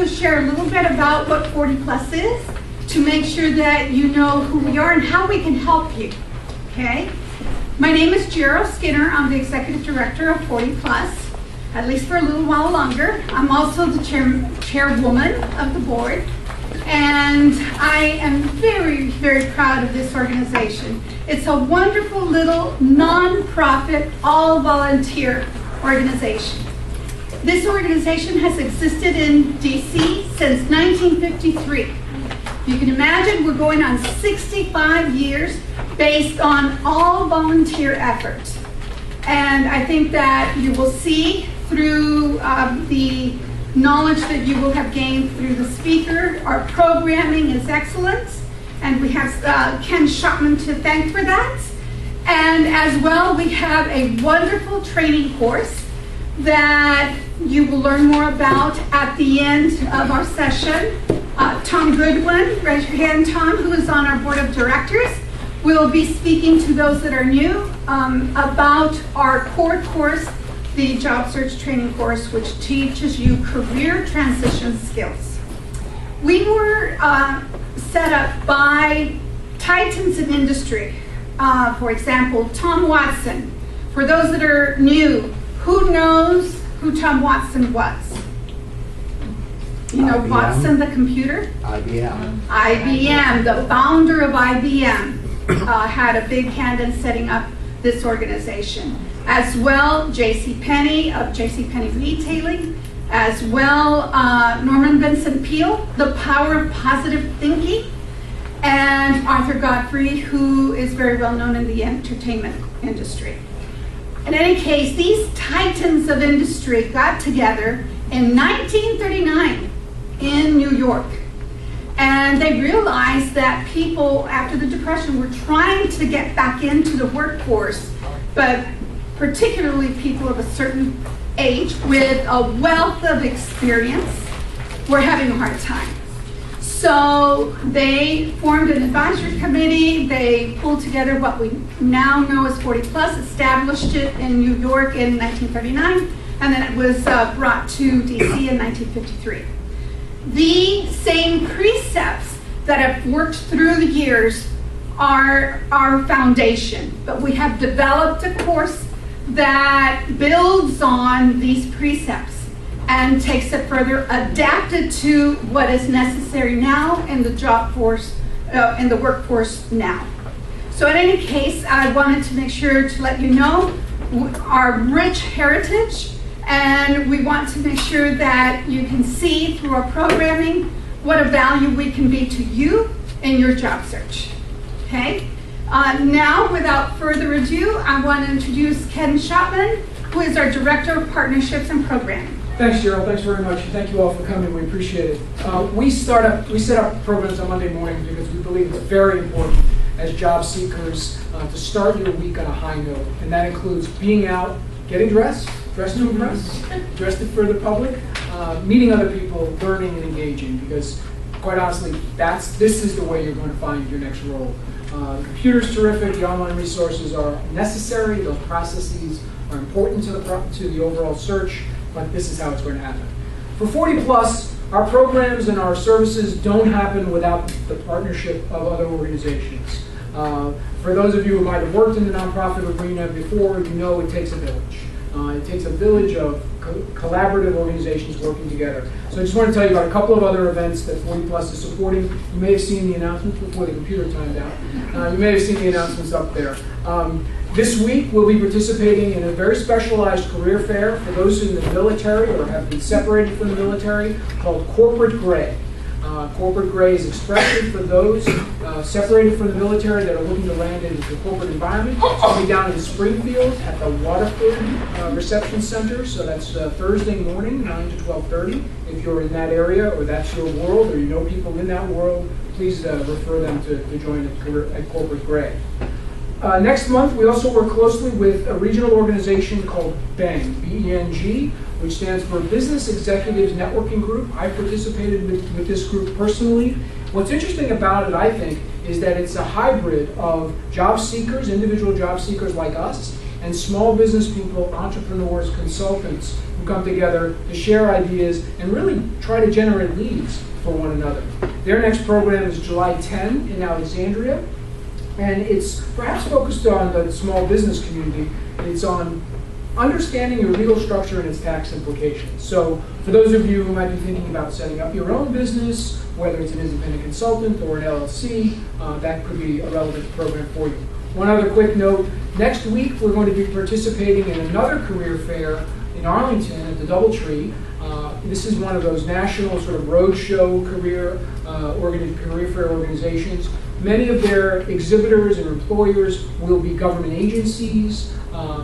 to share a little bit about what 40 Plus is to make sure that you know who we are and how we can help you, okay? My name is Gerald Skinner. I'm the Executive Director of 40 Plus, at least for a little while longer. I'm also the chairwoman of the board, and I am very, very proud of this organization. It's a wonderful little non-profit, all-volunteer organization. This organization has existed in DC since 1953. You can imagine we're going on 65 years based on all volunteer efforts. And I think that you will see through the knowledge that you will have gained through the speaker, our programming is excellent. And we have Ken Shotman to thank for that. And as well, we have a wonderful training course that you will learn more about at the end of our session. Tom Goodwin, raise your hand, Tom, who is on our board of directors, will be speaking to those that are new about our core course, the Job Search Training course, which teaches you career transition skills. We were set up by titans in industry. For example, Tom Watson. For those that are new, who knows who Tom Watson was? You know, IBM. Watson the computer? IBM. IBM, the founder of IBM, had a big hand in setting up this organization. As well, J.C. Penney of J.C. Penney Retailing. As well, Norman Vincent Peale, The Power of Positive Thinking. And Arthur Godfrey, who is very well known in the entertainment industry. In any case, these titans of industry got together in 1939 in New York. And they realized that people, after the Depression, were trying to get back into the workforce, but particularly people of a certain age with a wealth of experience were having a hard time. So they formed an advisory committee. They pulled together what we now know as 40 Plus, established it in New York in 1939, and then it was brought to DC in 1953. The same precepts that have worked through the years are our foundation, but we have developed a course that builds on these precepts and takes it further, adapted to what is necessary now in the job force, in the workforce now. So in any case, I wanted to make sure to let you know our rich heritage, and we want to make sure that you can see through our programming what a value we can be to you in your job search. Okay? Now, without further ado, I want to introduce Ken Shotman, who is our Director of Partnerships and Programming. Thanks, Gerald. Thanks very much. Thank you all for coming. We appreciate it. We set up programs on Monday mornings because we believe it's very important as job seekers to start your week on a high note. And that includes being out, getting dressed to impress, dressed for the public, meeting other people, learning and engaging. Because quite honestly, this is the way you're going to find your next role. The computer's terrific. The online resources are necessary. Those processes are important to the overall search. But this is how it's going to happen. For 40 Plus, our programs and our services don't happen without the partnership of other organizations. For those of you who might have worked in the nonprofit arena before, you know it takes a village. It takes a village of collaborative organizations working together. So I just want to tell you about a couple of other events that 40 Plus is supporting. You may have seen the announcements before the computer timed out. You may have seen the announcements up there. This week, we'll be participating in a very specialized career fair for those in the military or have been separated from the military called Corporate Gray. Corporate Gray is expressive for those separated from the military that are looking to land in the corporate environment. It's going to be down in Springfield at the Waterford Reception Center. So that's Thursday morning, 9 to 12:30. If you're in that area or that's your world or you know people in that world, please refer them to join at Corporate Gray. Next month, we also work closely with a regional organization called BENG, B-E-N-G, which stands for Business Executives Networking Group. I participated with this group personally. What's interesting about it, I think, is that it's a hybrid of job seekers, individual job seekers like us, and small business people, entrepreneurs, consultants who come together to share ideas and really try to generate leads for one another. Their next program is July 10 in Alexandria, and it's perhaps focused on the small business community. It's on understanding your legal structure and its tax implications. So for those of you who might be thinking about setting up your own business, whether it's an independent consultant or an LLC, that could be a relevant program for you. One other quick note, next week we're going to be participating in another career fair in Arlington at the Doubletree. This is one of those national sort of roadshow career fair organizations. Many of their exhibitors and employers will be government agencies,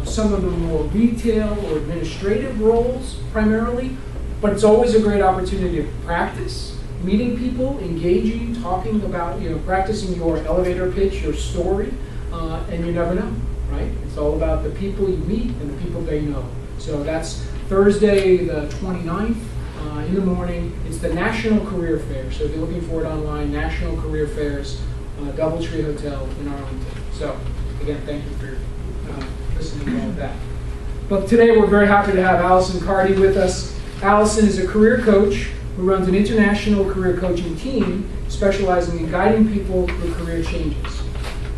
some of them more retail or administrative roles primarily, but it's always a great opportunity to practice, meeting people, engaging, talking about, practicing your elevator pitch, your story, and you never know, right? It's all about the people you meet and the people they know. So that's Thursday the 29th in the morning. It's the National Career Fair. So if you're looking for it online, National Career Fairs, Doubletree Hotel in Arlington. So again, thank you for listening to all of that. But today we're very happy to have Alison Cardy with us. Alison is a career coach who runs an international career coaching team specializing in guiding people through career changes.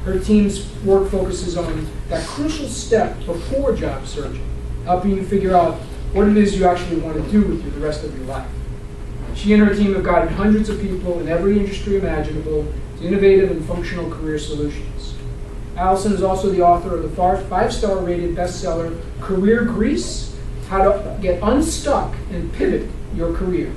Her team's work focuses on that crucial step before job searching, helping you figure out what it is you actually want to do with the rest of your life. She and her team have guided hundreds of people in every industry imaginable to innovative and functional career solutions. Alison is also the author of the 5-star rated bestseller, Career Grease, How to Get Unstuck and Pivot Your Career.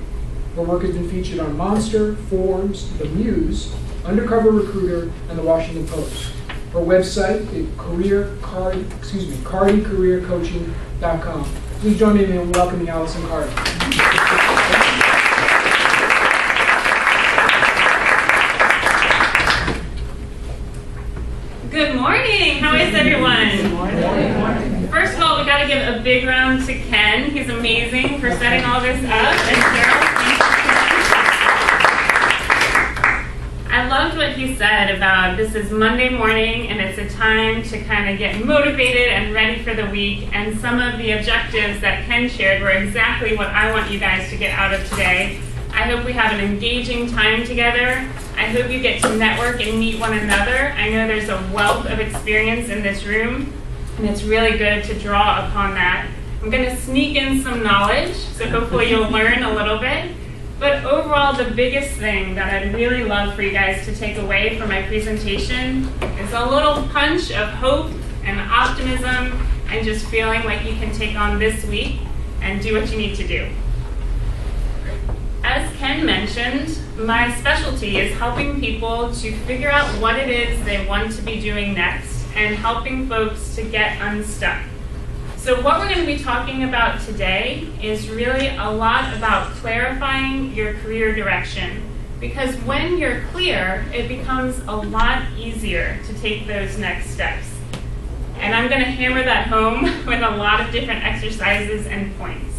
Her work has been featured on Monster, Forbes, The Muse, Undercover Recruiter, and The Washington Post. Her website is cardycareercoaching.com. Please join me in welcoming Alison Cardy. Good morning. How is everyone? Good morning. First of all, we got to give a big round to Ken. He's amazing for setting all this up. And Cheryl, thank you. I loved what he said about this is Monday morning and it's a time to kind of get motivated and ready for the week. And some of the objectives that Ken shared were exactly what I want you guys to get out of today. I hope we have an engaging time together. I hope you get to network and meet one another. I know there's a wealth of experience in this room, and it's really good to draw upon that. I'm going to sneak in some knowledge, so hopefully you'll learn a little bit. But overall, the biggest thing that I'd really love for you guys to take away from my presentation is a little punch of hope and optimism and just feeling like you can take on this week and do what you need to do. As Ken mentioned, my specialty is helping people to figure out what it is they want to be doing next and helping folks to get unstuck. So what we're going to be talking about today is really a lot about clarifying your career direction, because when you're clear, it becomes a lot easier to take those next steps. And I'm going to hammer that home with a lot of different exercises and points.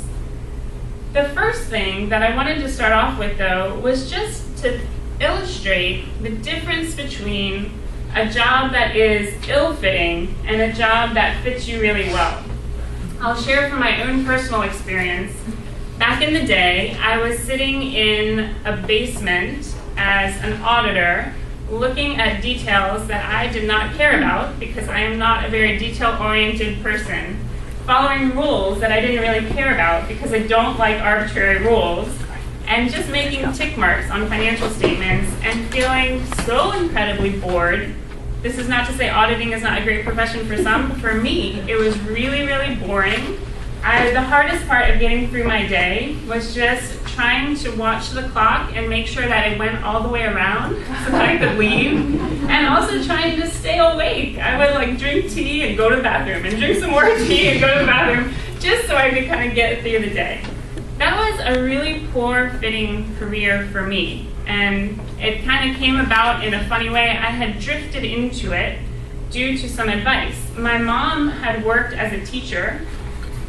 The first thing that I wanted to start off with, though, was just to illustrate the difference between a job that is ill-fitting and a job that fits you really well. I'll share from my own personal experience. Back in the day, I was sitting in a basement as an auditor looking at details that I did not care about because I am not a very detail-oriented person, following rules that I didn't really care about because I don't like arbitrary rules, and just making tick marks on financial statements and feeling so incredibly bored. This is not to say auditing is not a great profession for some, but for me, it was really, really boring. The hardest part of getting through my day was just trying to watch the clock and make sure that it went all the way around so that I could leave, and also trying to stay awake. I would drink tea and go to the bathroom and drink some more tea and go to the bathroom just so I could kind of get through the day. That was a really poor fitting career for me, and it kind of came about in a funny way. I had drifted into it due to some advice. My mom had worked as a teacher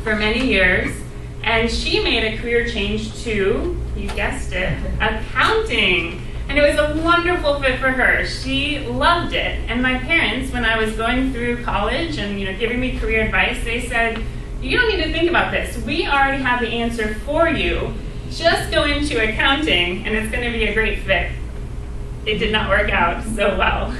for many years, and she made a career change to, you guessed it, accounting. And it was a wonderful fit for her. She loved it. And my parents, when I was going through college and giving me career advice, they said, you don't need to think about this. We already have the answer for you. Just go into accounting and it's going to be a great fit. It did not work out so well.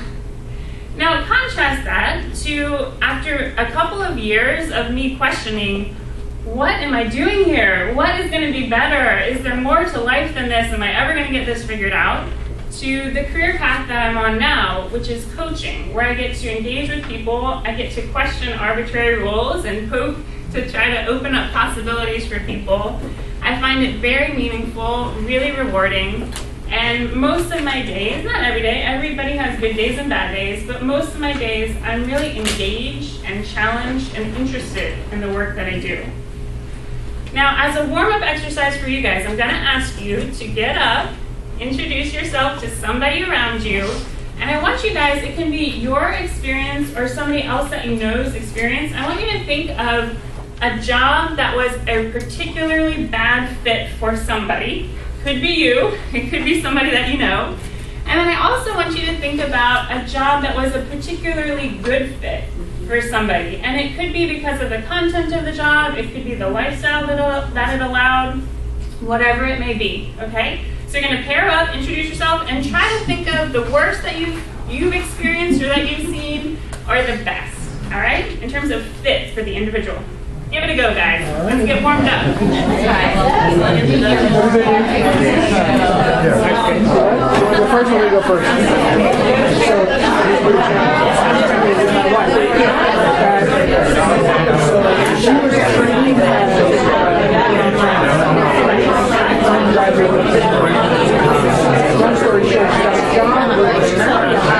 Now contrast that to after a couple of years of me questioning, what am I doing here? What is going to be better? Is there more to life than this? Am I ever going to get this figured out? To the career path that I'm on now, which is coaching, where I get to engage with people, I get to question arbitrary rules and poke to try to open up possibilities for people. I find it very meaningful, really rewarding, and most of my days, not every day, everybody has good days and bad days, but most of my days I'm really engaged and challenged and interested in the work that I do. Now, as a warm-up exercise for you guys, I'm going to ask you to get up, introduce yourself to somebody around you, and I want you guys, it can be your experience or somebody else that you know's experience. I want you to think of a job that was a particularly bad fit for somebody. Could be you, it could be somebody that you know. And then I also want you to think about a job that was a particularly good fit for somebody. And it could be because of the content of the job, it could be the lifestyle that it allowed, whatever it may be, okay? So you're gonna pair up, introduce yourself, and try to think of the worst that you've experienced or that you've seen, or the best, all right? In terms of fit for the individual. Give it a go, guys. Let's get warmed up. The first one, we go first. She was trained long story short, she got a job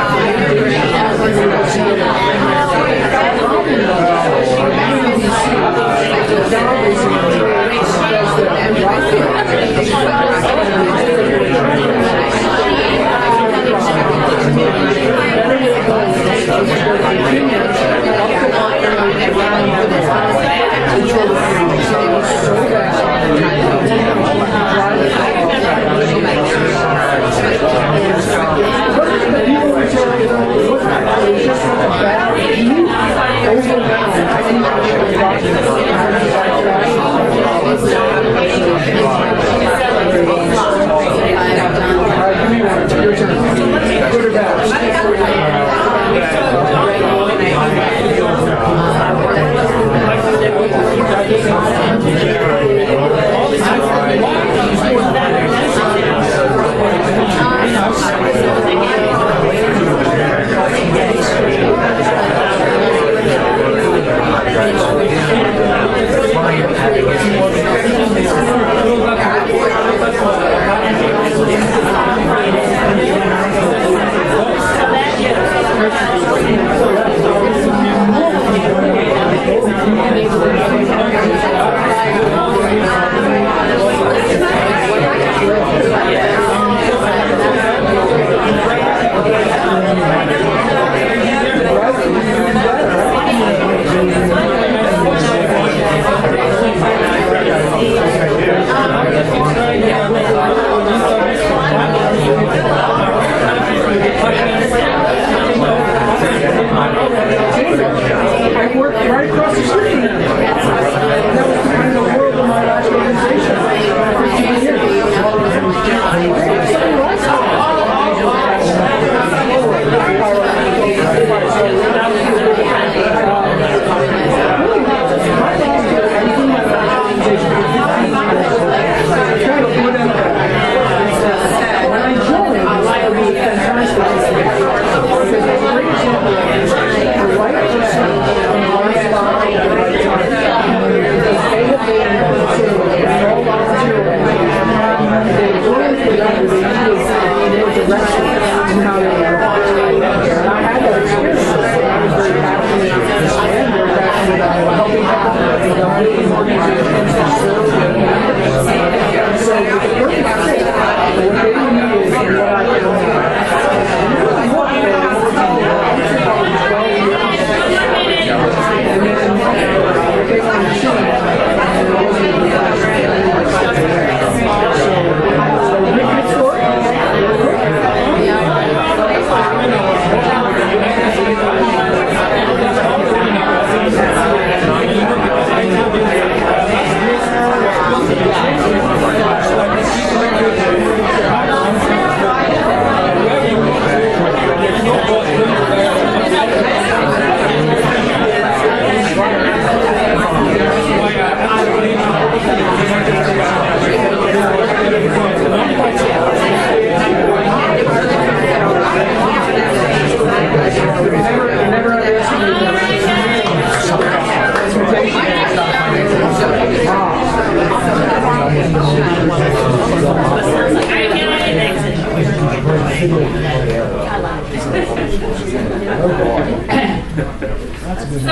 So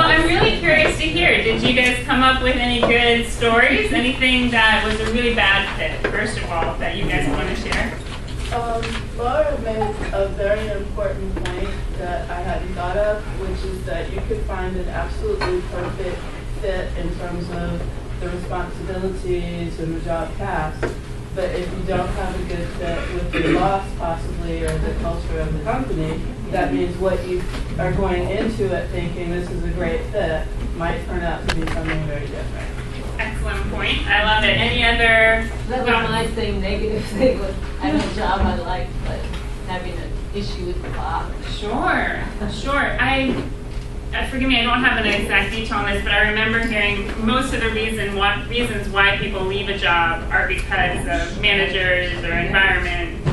I'm really curious to hear, did you guys come up with any good stories? Anything that was a really bad fit, first of all, that you guys want to share? Laura made a very important point that I hadn't thought of, which is that you could find an absolutely perfect fit in terms of the responsibilities and the job tasks, but if you don't have a good fit with your boss possibly or the culture of the company, that means what you are going into it thinking this is a great fit might turn out to be something very different. Excellent point. I love it. Any other? That was my thing, negative thing was I had a job I liked, but having an issue with the boss. Sure. Forgive me, I don't have an exact detail on this, but I remember hearing most of the reasons why people leave a job are because of managers or environment.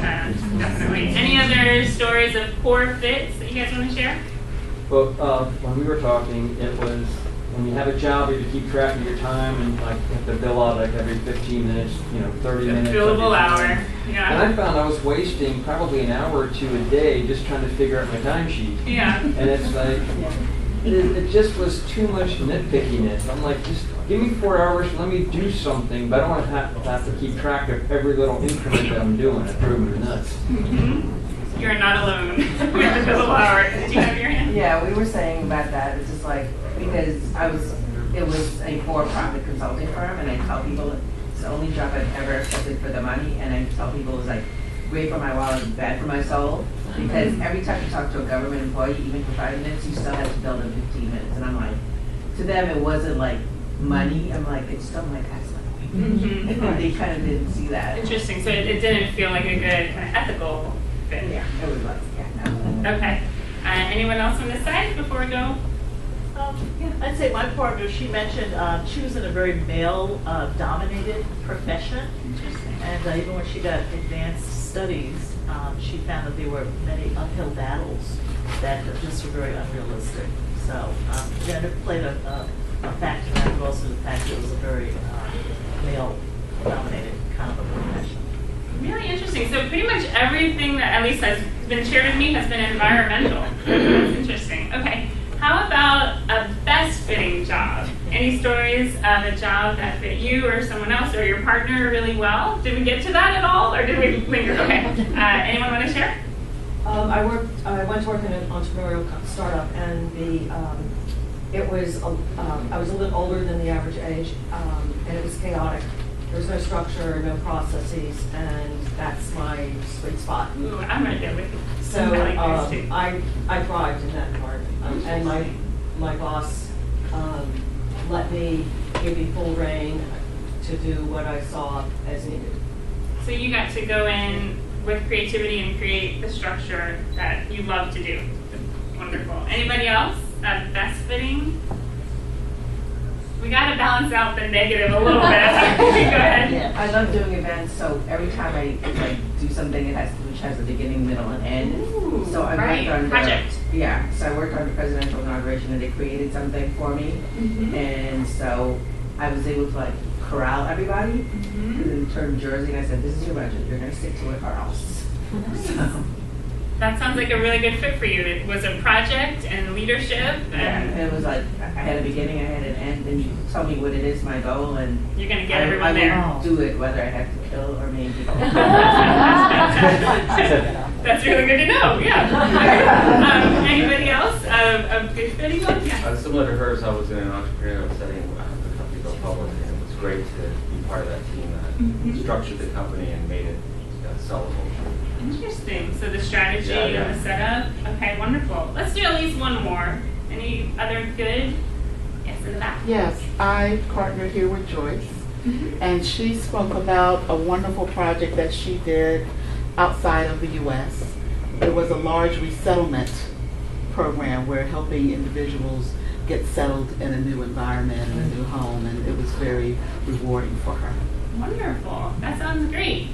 Definitely. Any other stories of poor fits that you guys want to share? Well, when we were talking, it was when you have a job, you have to keep track of your time and like you have to bill out like every 15 minutes, 30 minutes. Billable hour. Yeah. And I found I was wasting probably an hour or two a day just trying to figure out my timesheet. Yeah. And it's like, it just was too much nitpickiness. I'm like, just give me 4 hours, let me do something, but I don't want to have to keep track of every little increment that I'm doing. It drove me nuts. Mm-hmm. You're not alone with the billable hour. Did you have your hand? Yeah, we were saying about that. It's just like, because it was a for-profit consulting firm, and I tell people it's the only job I've ever accepted for the money, and I tell people it's like great for my wallet and bad for my soul, because every time you talk to a government employee, even for 5 minutes, you still have to bill them 15 minutes, and I'm like, to them it wasn't like money. I'm like, it's still my tax money. Mm-hmm. And they kind of didn't see that. Interesting. So it didn't feel like a good kind of ethical fit. Yeah, it was like, yeah, no. Okay. Anyone else on this side before we go? I'd say my partner, she mentioned she was in a very male-dominated profession. Interesting. And even when she got advanced studies, she found that there were many uphill battles that just were very unrealistic. So gender played a factor in that, but also the fact that it was a very male-dominated kind of a profession. Really interesting. So pretty much everything that at least has been shared with me has been environmental. That's interesting. Okay. How about a best fitting job? Any stories of a job that fit you or someone else or your partner really well? Did we get to that at all, or did we linger? Okay. Anyone want to share? I went to work in an entrepreneurial startup, and I was a little bit older than the average age, and it was chaotic. There was no structure, no processes, and that's my sweet spot. Ooh, I'm right there with you. So I thrived in that environment, and my boss let me give me full reign to do what I saw as needed. So you got to go in with creativity and create the structure that you love to do. Wonderful. Anybody else? Best fitting? We got to balance out the negative a little bit. Go ahead. Yeah, I love doing events, so every time I do something, which has a beginning, middle, and end. Ooh, So I right. worked on Project. So I worked on the presidential inauguration, and they created something for me, and so I was able to corral everybody, and then turn Jersey, and I said, "This is your budget. You're going to stick to it, or else." So. That sounds like a really good fit for you. It was a project and leadership. And it was like, I had a beginning, I had an end, and you tell me what it is, my goal, and You're going to get everyone there. I will do it whether I have to kill or maim people. That's really good to know, yeah. Anybody else? A good fitting one? Yeah. Similar to hers, I was in an entrepreneurial setting. The company go public, and it was great to be part of that team that structured the company and made it sellable. Interesting. So the strategy Yeah. and the setup. Okay, wonderful. Let's do at least one more. Any other good? Yes, in the back. Yes, I partnered here with Joyce, and she spoke about a wonderful project that she did outside of the U.S. It was a large resettlement program where helping individuals get settled in a new environment and a new home, and it was very rewarding for her. Wonderful. That sounds great.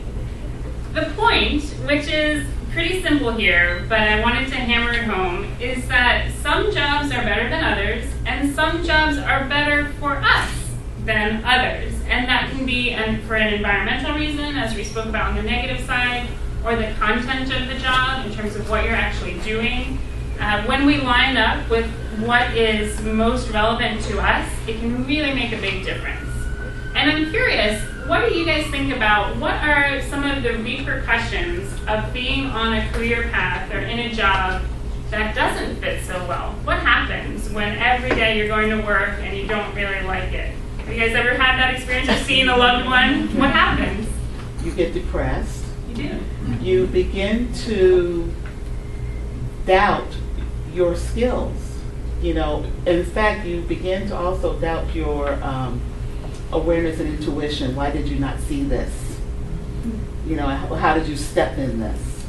The point, which is pretty simple here, but I wanted to hammer it home, is that some jobs are better than others, and some jobs are better for us than others. And that can be for an environmental reason, as we spoke about on the negative side, or the content of the job in terms of what you're actually doing. When we line up with what is most relevant to us, it can really make a big difference. And I'm curious, what do you guys think about what are some of the repercussions of being on a career path or in a job that doesn't fit so well? What happens when every day you're going to work and you don't really like it? Have you guys ever had that experience of seeing a loved one? What happens? You get depressed. You do. You begin to doubt your skills. You know, in fact, you begin to also doubt your awareness and intuition. Why did you not see this? You know, how did you step in this?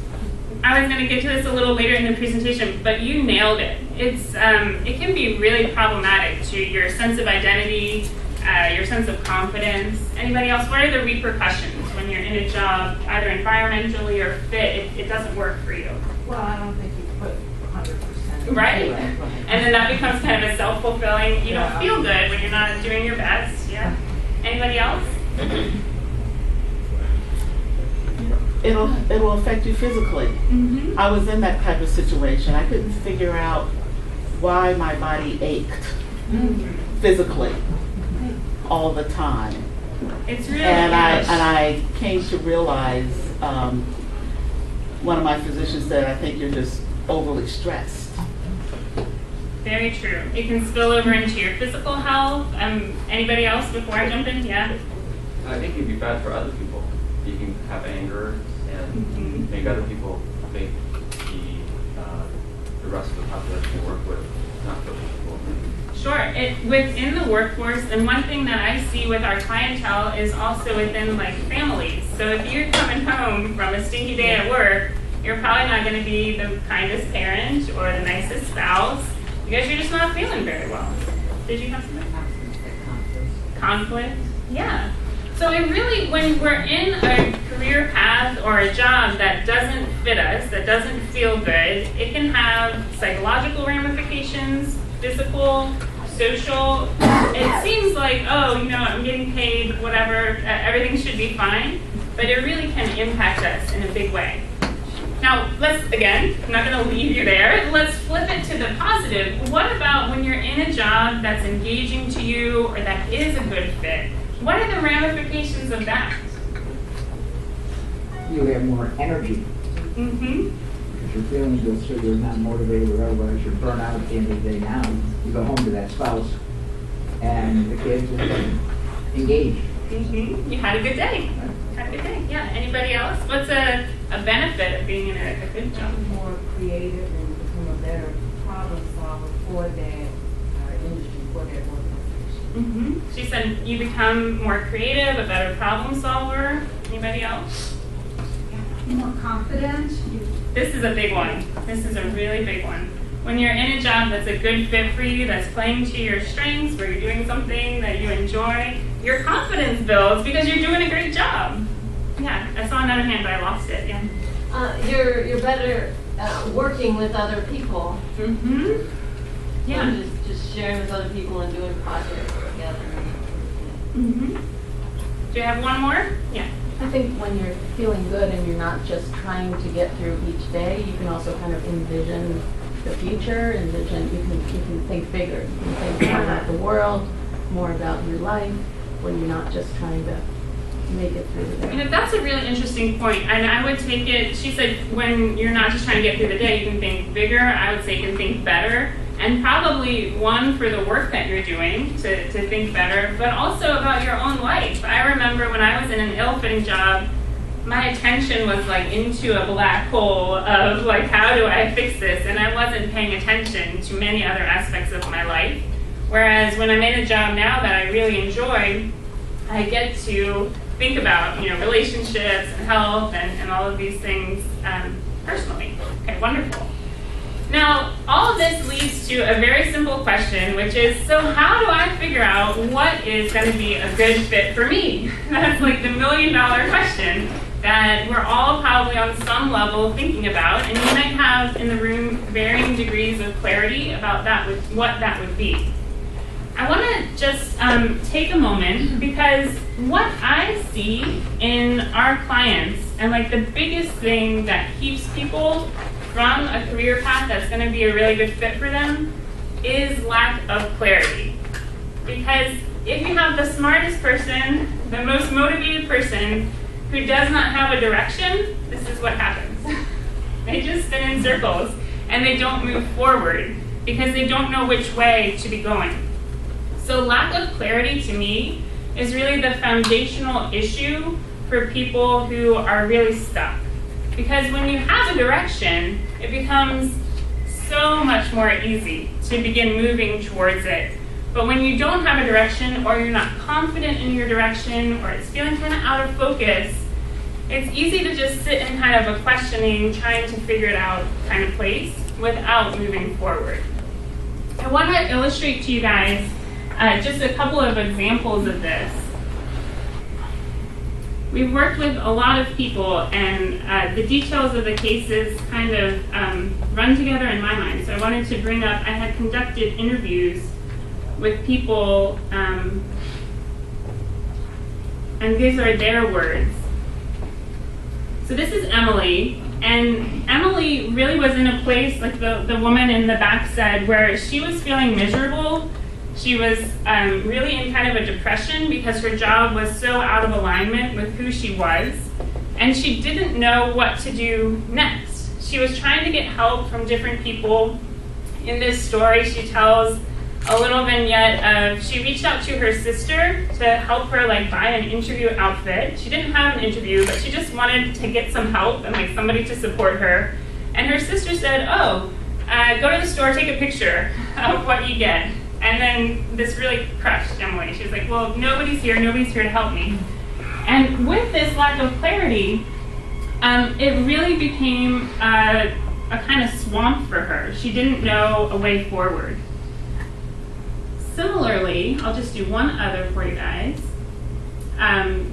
I was going to get to this a little later in the presentation, but you nailed it. It can be really problematic to your sense of identity, your sense of confidence. Anybody else? What are the repercussions when you're in a job, either environmentally or fit, it doesn't work for you? Well, I don't think you put 100%. Right. And then that becomes kind of a self-fulfilling, you don't feel good when you're not doing your best. Yeah. Anybody else? It'll affect you physically. Mm-hmm. I was in that type of situation. I couldn't figure out why my body ached physically all the time. It's really And I came to realize, one of my physicians said, I think you're just overly stressed. very true. It can spill over into your physical health. Anybody else before I jump in? Yeah. I think it'd be bad for other people. You can have anger and make other people think the rest of the population you work with not so people. Sure. Within the workforce, and one thing that I see with our clientele is also within like families. So if you're coming home from a stinky day at work, you're probably not going to be the kindest parent or the nicest spouse because you're just not feeling very well. Did you have something? Conflict? Yeah. So it really, when we're in a career path or a job that doesn't fit us, that doesn't feel good, it can have psychological ramifications, physical, social. It seems like, oh, you know, I'm getting paid, whatever, everything should be fine, but it really can impact us in a big way. Now, again, I'm not going to leave you there. Let's flip it to the positive. What about when you're in a job that's engaging to you or that is a good fit? What are the ramifications of that? You have more energy. Mm-hmm. Because you're feeling good, so you're not motivated or otherwise you're burnt out at the end of the day now. You go home to that spouse and the kids and engage. Mm-hmm. You had a good day. Had a good day. Yeah. Anybody else? What's a benefit of being in a good job? More creative and become a better problem solver for that industry, for that organization. Mm-hmm. She said you become more creative, a better problem solver. Anybody else? More confident. This is a big one. This is a really big one. When you're in a job that's a good fit for you, that's playing to your strengths, where you're doing something that you enjoy, your confidence builds because you're doing a great job. Yeah, I saw another hand, but I lost it. Yeah. You're better working with other people. Mm-hmm. Yeah. So just sharing with other people and doing projects together. Mm-hmm. Do you have one more? Yeah. I think when you're feeling good and you're not just trying to get through each day, you can also kind of envision the future, you can think bigger. You can think more about the world, more about your life, when you're not just trying to make it through the day. You know, that's a really interesting point, and I would take it, she said, when you're not just trying to get through the day, you can think bigger. I would say you can think better, and probably one for the work that you're doing to think better, but also about your own life. I remember when I was in an ill-fitting job, my attention was like into a black hole of like, how do I fix this? And I wasn't paying attention to many other aspects of my life. Whereas when I'm in a job now that I really enjoy, I get to think about, you know, relationships and health and all of these things personally. Okay, wonderful. Now, all of this leads to a very simple question, which is, so how do I figure out what is going to be a good fit for me? That's like the $1 million question that we're all probably on some level thinking about, and you might have in the room varying degrees of clarity about what that would be. I want to just take a moment, because what I see in our clients, and like the biggest thing that keeps people from a career path that's going to be a really good fit for them, is lack of clarity. Because if you have the smartest person, the most motivated person, who does not have a direction, this is what happens. They just spin in circles and they don't move forward because they don't know which way to be going. So lack of clarity to me is really the foundational issue for people who are really stuck. Because when you have a direction, it becomes so much more easy to begin moving towards it. But when you don't have a direction, or you're not confident in your direction, or it's feeling kind of out of focus, it's easy to just sit in kind of a questioning, trying to figure it out kind of place without moving forward. I want to illustrate to you guys just a couple of examples of this. We've worked with a lot of people, and the details of the cases kind of run together in my mind. So I wanted to bring up, I had conducted interviews with people, and these are their words. So this is Emily, and Emily really was in a place, like the woman in the back said, where she was feeling miserable. She was really in kind of a depression because her job was so out of alignment with who she was, and she didn't know what to do next. She was trying to get help from different people. In this story, she tells a little vignette of, she reached out to her sister to help her like buy an interview outfit. She didn't have an interview, but she just wanted to get some help and like somebody to support her. And her sister said, oh, go to the store, take a picture of what you get. And then this really crushed Emily. She was like, well, nobody's here to help me. And with this lack of clarity, it really became a kind of swamp for her. She didn't know a way forward. Similarly, I'll just do one other for you guys.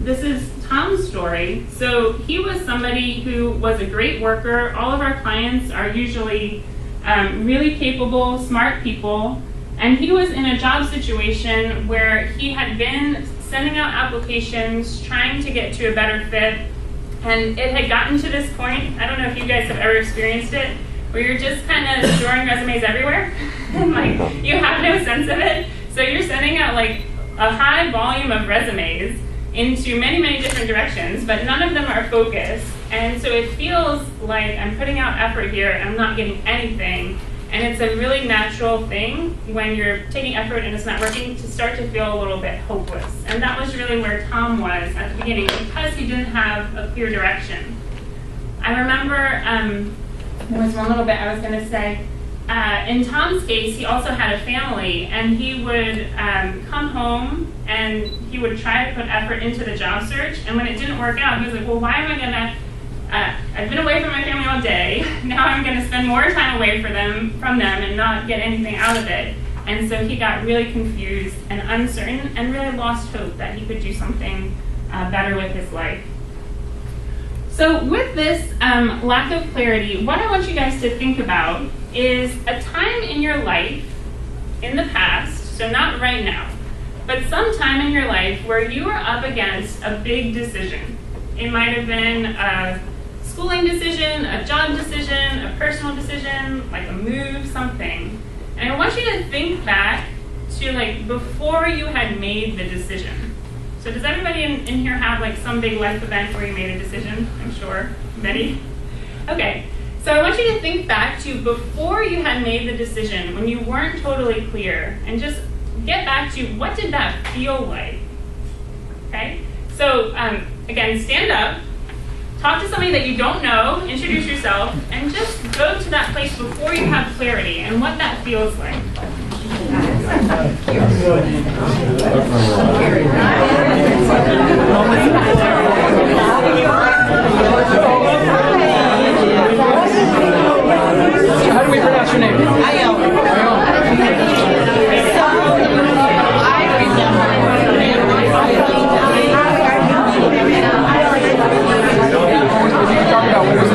This is Tom's story. So he was somebody who was a great worker. All of our clients are usually really capable, smart people. And he was in a job situation where he had been sending out applications, trying to get to a better fit. And it had gotten to this point, I don't know if you guys have ever experienced it, where you're just kind of throwing resumes everywhere. And like, you have no sense of it. So you're sending out like a high volume of resumes into many, many different directions, but none of them are focused. And so it feels like I'm putting out effort here and I'm not getting anything. And it's a really natural thing when you're taking effort and it's not working to start to feel a little bit hopeless. And that was really where Tom was at the beginning, because he didn't have a clear direction. I remember there was one little bit I was going to say. In Tom's case, he also had a family, and he would come home and he would try to put effort into the job search. And when it didn't work out, he was like, well, why am I going to I've been away from my family all day. Now I'm going to spend more time away from them and not get anything out of it. And so he got really confused and uncertain and really lost hope that he could do something better with his life. So with this lack of clarity, what I want you guys to think about is a time in your life in the past, so not right now, but some time in your life where you are up against a big decision. It might have been a schooling decision, a job decision, a personal decision, like a move, something. And I want you to think back to like before you had made the decision. So does everybody in here have like some big life event where you made a decision? I'm sure. Betty? Okay. So I want you to think back to before you had made the decision, when you weren't totally clear, and just get back to what did that feel like? Okay? So again, stand up. Talk to somebody that you don't know, introduce yourself, and just go to that place before you have clarity and what that feels like. How do we pronounce your name? Well, it was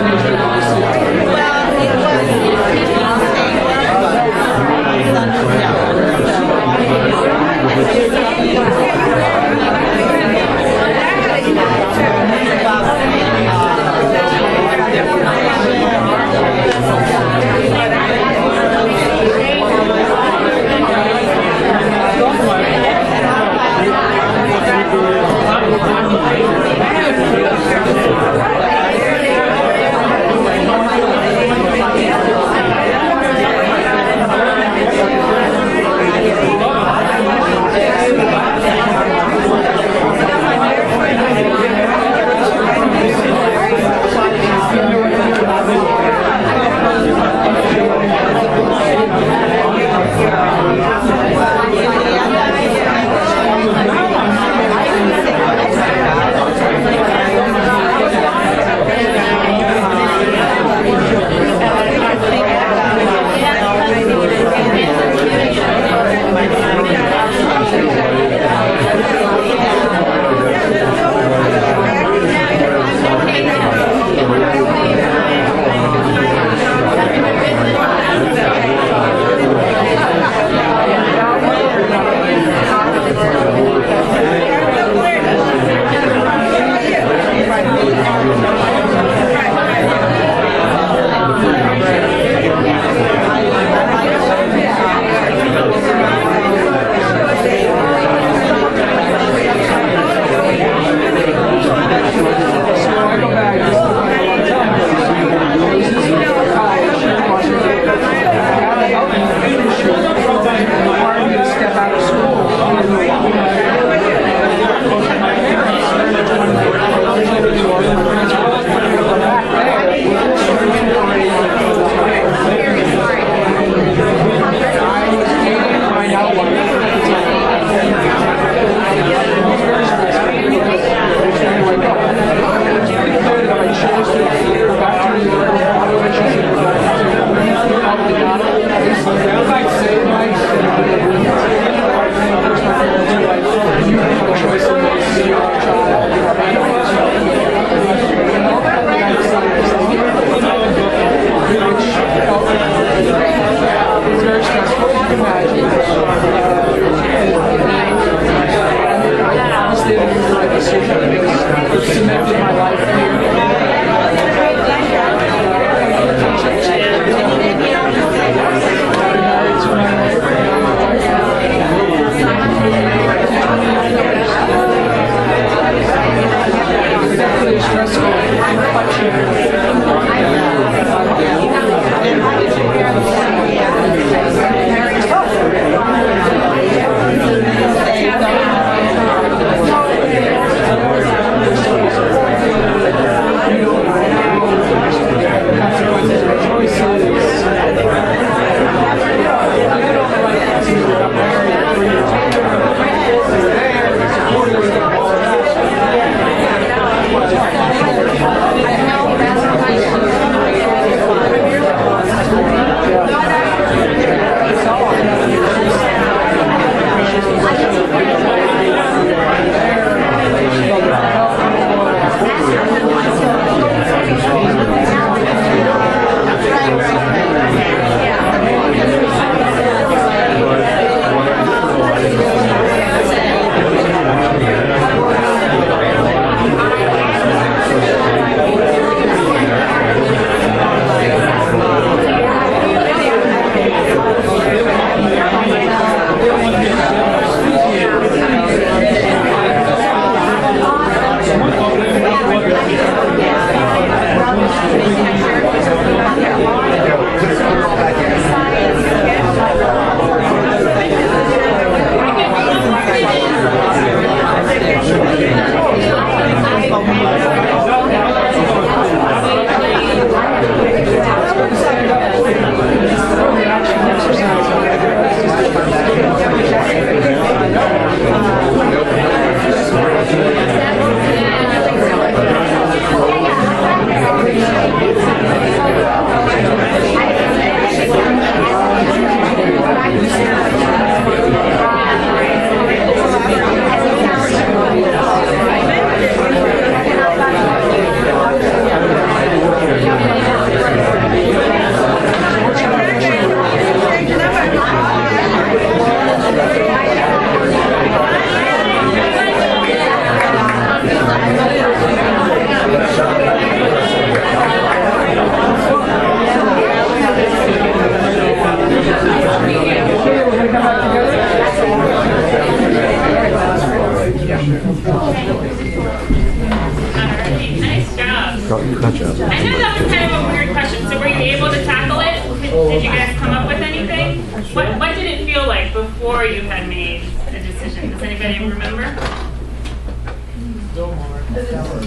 that was kind of a weird question. So were you able to tackle it? Did you guys come up with anything? What did it feel like before you had made a decision? Does anybody remember?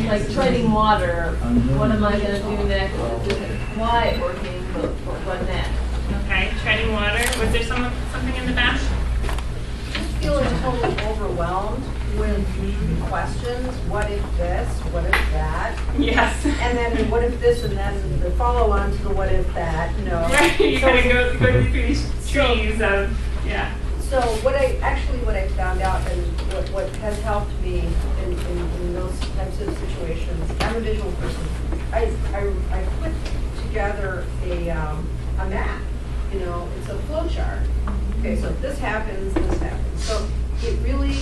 Like treading water, what am I gonna do next? Why it working, but what next? Okay, treading water. Was there something in the back? Just feeling totally overwhelmed with the questions. What if this? What if that? Yes. And then what if this? And then the follow on to the what if that? You know. Right. You So- kind of go through these trees of So what I found out and what has helped me in those types of situations, I'm a visual person. I put together a map, you know, it's a flow chart. Okay, so if this happens, this happens. So it really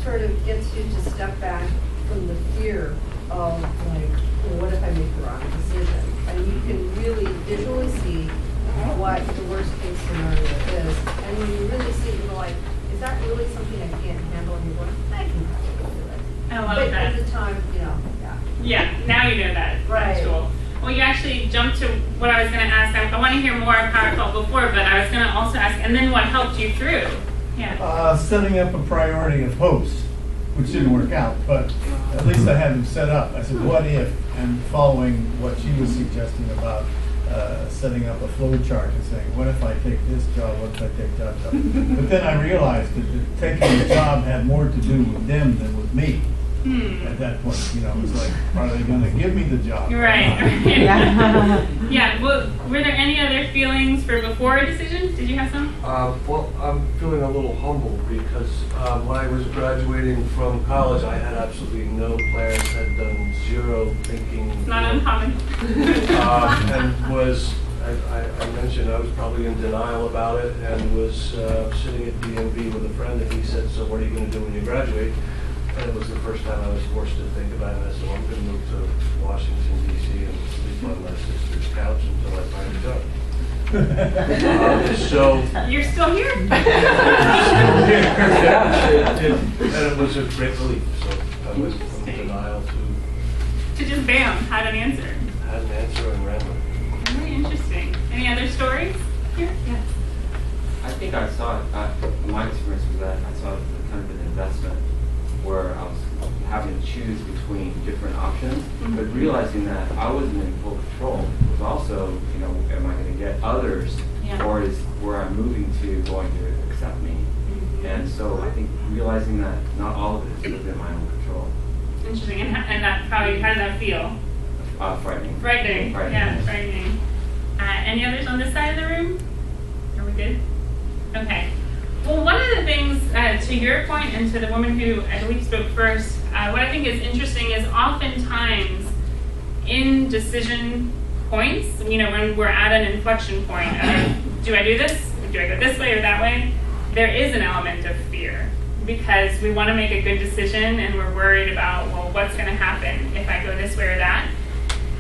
sort of gets you to step back from the fear of like, well, what if I make the wrong decision? And you can really visually see what the worst case scenario is. And when you really see it, you're like, is that really something I can't handle? And you're going, I can probably do it. I love But that. at the time, you know, yeah. Yeah, now you know that. Right. That's cool. Well, you actually jumped to what I was going to ask. I want to hear more of how it felt before, but I was going to also ask, and then what helped you through? Yeah. Setting up a priority of hopes, which didn't work out, but at least I had them set up. I said, what if? And following what she was suggesting about setting up a flow chart and saying, what if I take this job, what if I take that job? But then I realized that taking the job had more to do with them than with me. At that point, you know, it was like, are they going to give me the job? Right. Yeah. Well, were there any other feelings for before a decision? Did you have some? Well, I'm feeling a little humbled because when I was graduating from college, I had absolutely no plans, had done zero thinking. It's not uncommon. And was, I mentioned I was probably in denial about it and was sitting at DMV with a friend and he said, so what are you going to do when you graduate? And it was the first time I was forced to think about it. And I said, well, I'm going to move to Washington, D.C. and sleep on my sister's couch until I find a job. So You're still here? and it was a great relief. So I went from denial To just bam, had an answer. had an answer and ran with it. Very interesting. Any other stories here? Yes. I think I saw it, my experience was that I saw it as kind of an investment where I was having to choose between different options, but realizing that I wasn't in full control. It was also, you know, am I going to get others, or is where I'm moving to going to accept me? And so I think realizing that not all of it is within my own control. Interesting. And that probably, how did that feel? Frightening. Frightening. Yeah, frightening. Any others on this side of the room? Are we good? Okay. Well, one of the things, to your point and to the woman who I believe spoke first, what I think is interesting is oftentimes in decision points, you know, when we're at an inflection point of, do I do this? Do I go this way or that way? There is an element of fear because we want to make a good decision and we're worried about, well, what's going to happen if I go this way or that?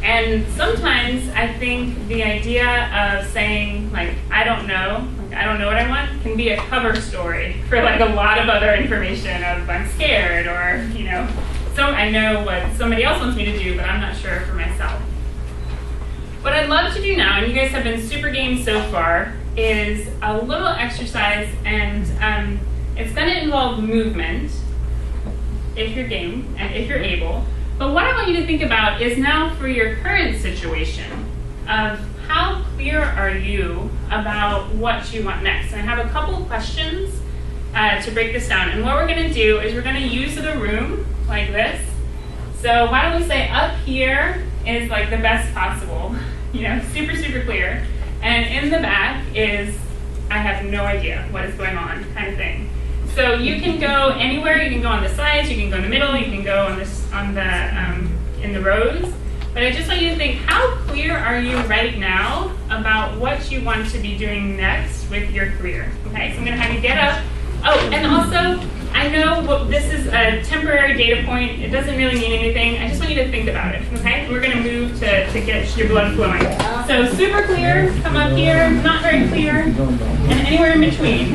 And sometimes I think the idea of saying, like, I don't know what I want, can be a cover story for like a lot of other information of I'm scared or, you know, so I know what somebody else wants me to do, but I'm not sure for myself. What I'd love to do now, and you guys have been super game so far, is a little exercise, and it's going to involve movement, if you're game, and if you're able. But what I want you to think about is now for your current situation of how clear are you about what you want next? And I have a couple of questions to break this down. And what we're going to do is we're going to use the room like this. So why don't we say up here is like the best possible, you know, super, super clear. And in the back is I have no idea what is going on kind of thing. So you can go anywhere. You can go on the sides. You can go in the middle. You can go in the rows. But I just want you to think, how clear are you right now about what you want to be doing next with your career? Okay, so I'm going to have you get up. Oh, and also, I know this is a temporary data point. It doesn't really mean anything. I just want you to think about it, okay? We're going to move to get your blood flowing. So super clear, come up here, not very clear, and anywhere in between.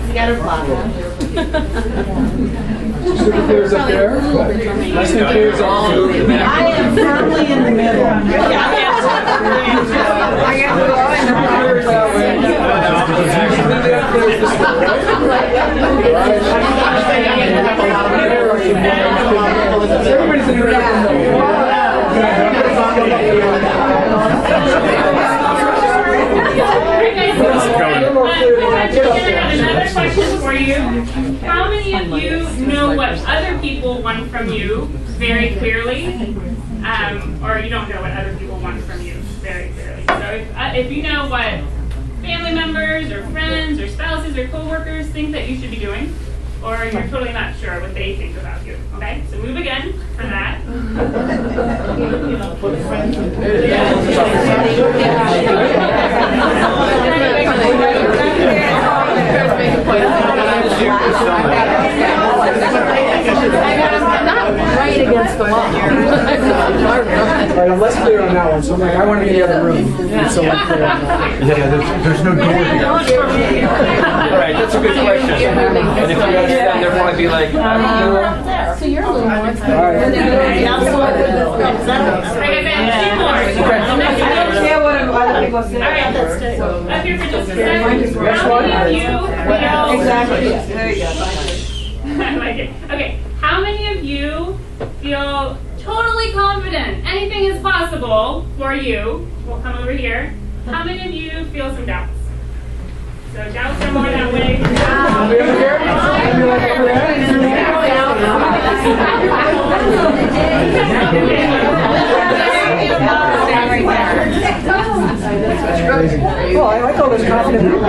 You got to block. Clears up there. Nice and clears up. I am firmly in the middle. I got to go in the everybody's in the Another question for you. How many of you know what other people want from you very clearly? Or you don't know what other people want from you very clearly? So if you know what family members or friends or spouses or coworkers think that you should be doing, or you're totally not sure what they think about you. Okay, so move again for that. Not right against the wall. All right, I'm less clear on that one, so I'm like, I want to get in the other room. So I'm clear on that. Yeah, there's no door here. All right, that's a good question. And if you understand, they'll probably be like, So you're a little more. All right. Up here for just a second. How many of you feel... Exactly. There you go. I like it. Okay, how many of you feel totally confident anything is possible for you? We'll come over here. How many of you feel some doubts? So doubts are more that way. Well, I like all those confident people.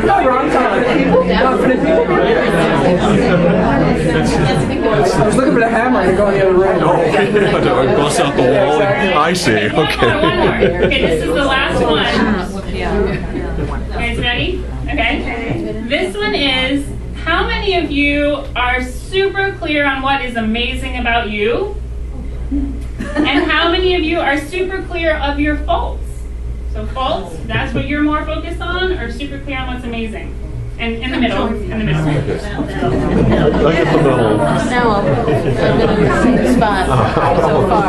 Not wrong, confident people. Confident people. I was looking for the hammer to go in the other room. Bust out the wall. I see. One more. Okay, this is the last one. Guys ready? Okay. This one is, how many of you are super clear on what is amazing about you? And how many of you are super clear of your faults? So faults, that's what you're more focused on, or super clear on what's amazing? And in the middle, in the middle. I get the middle. Now I'm in the same spot so far.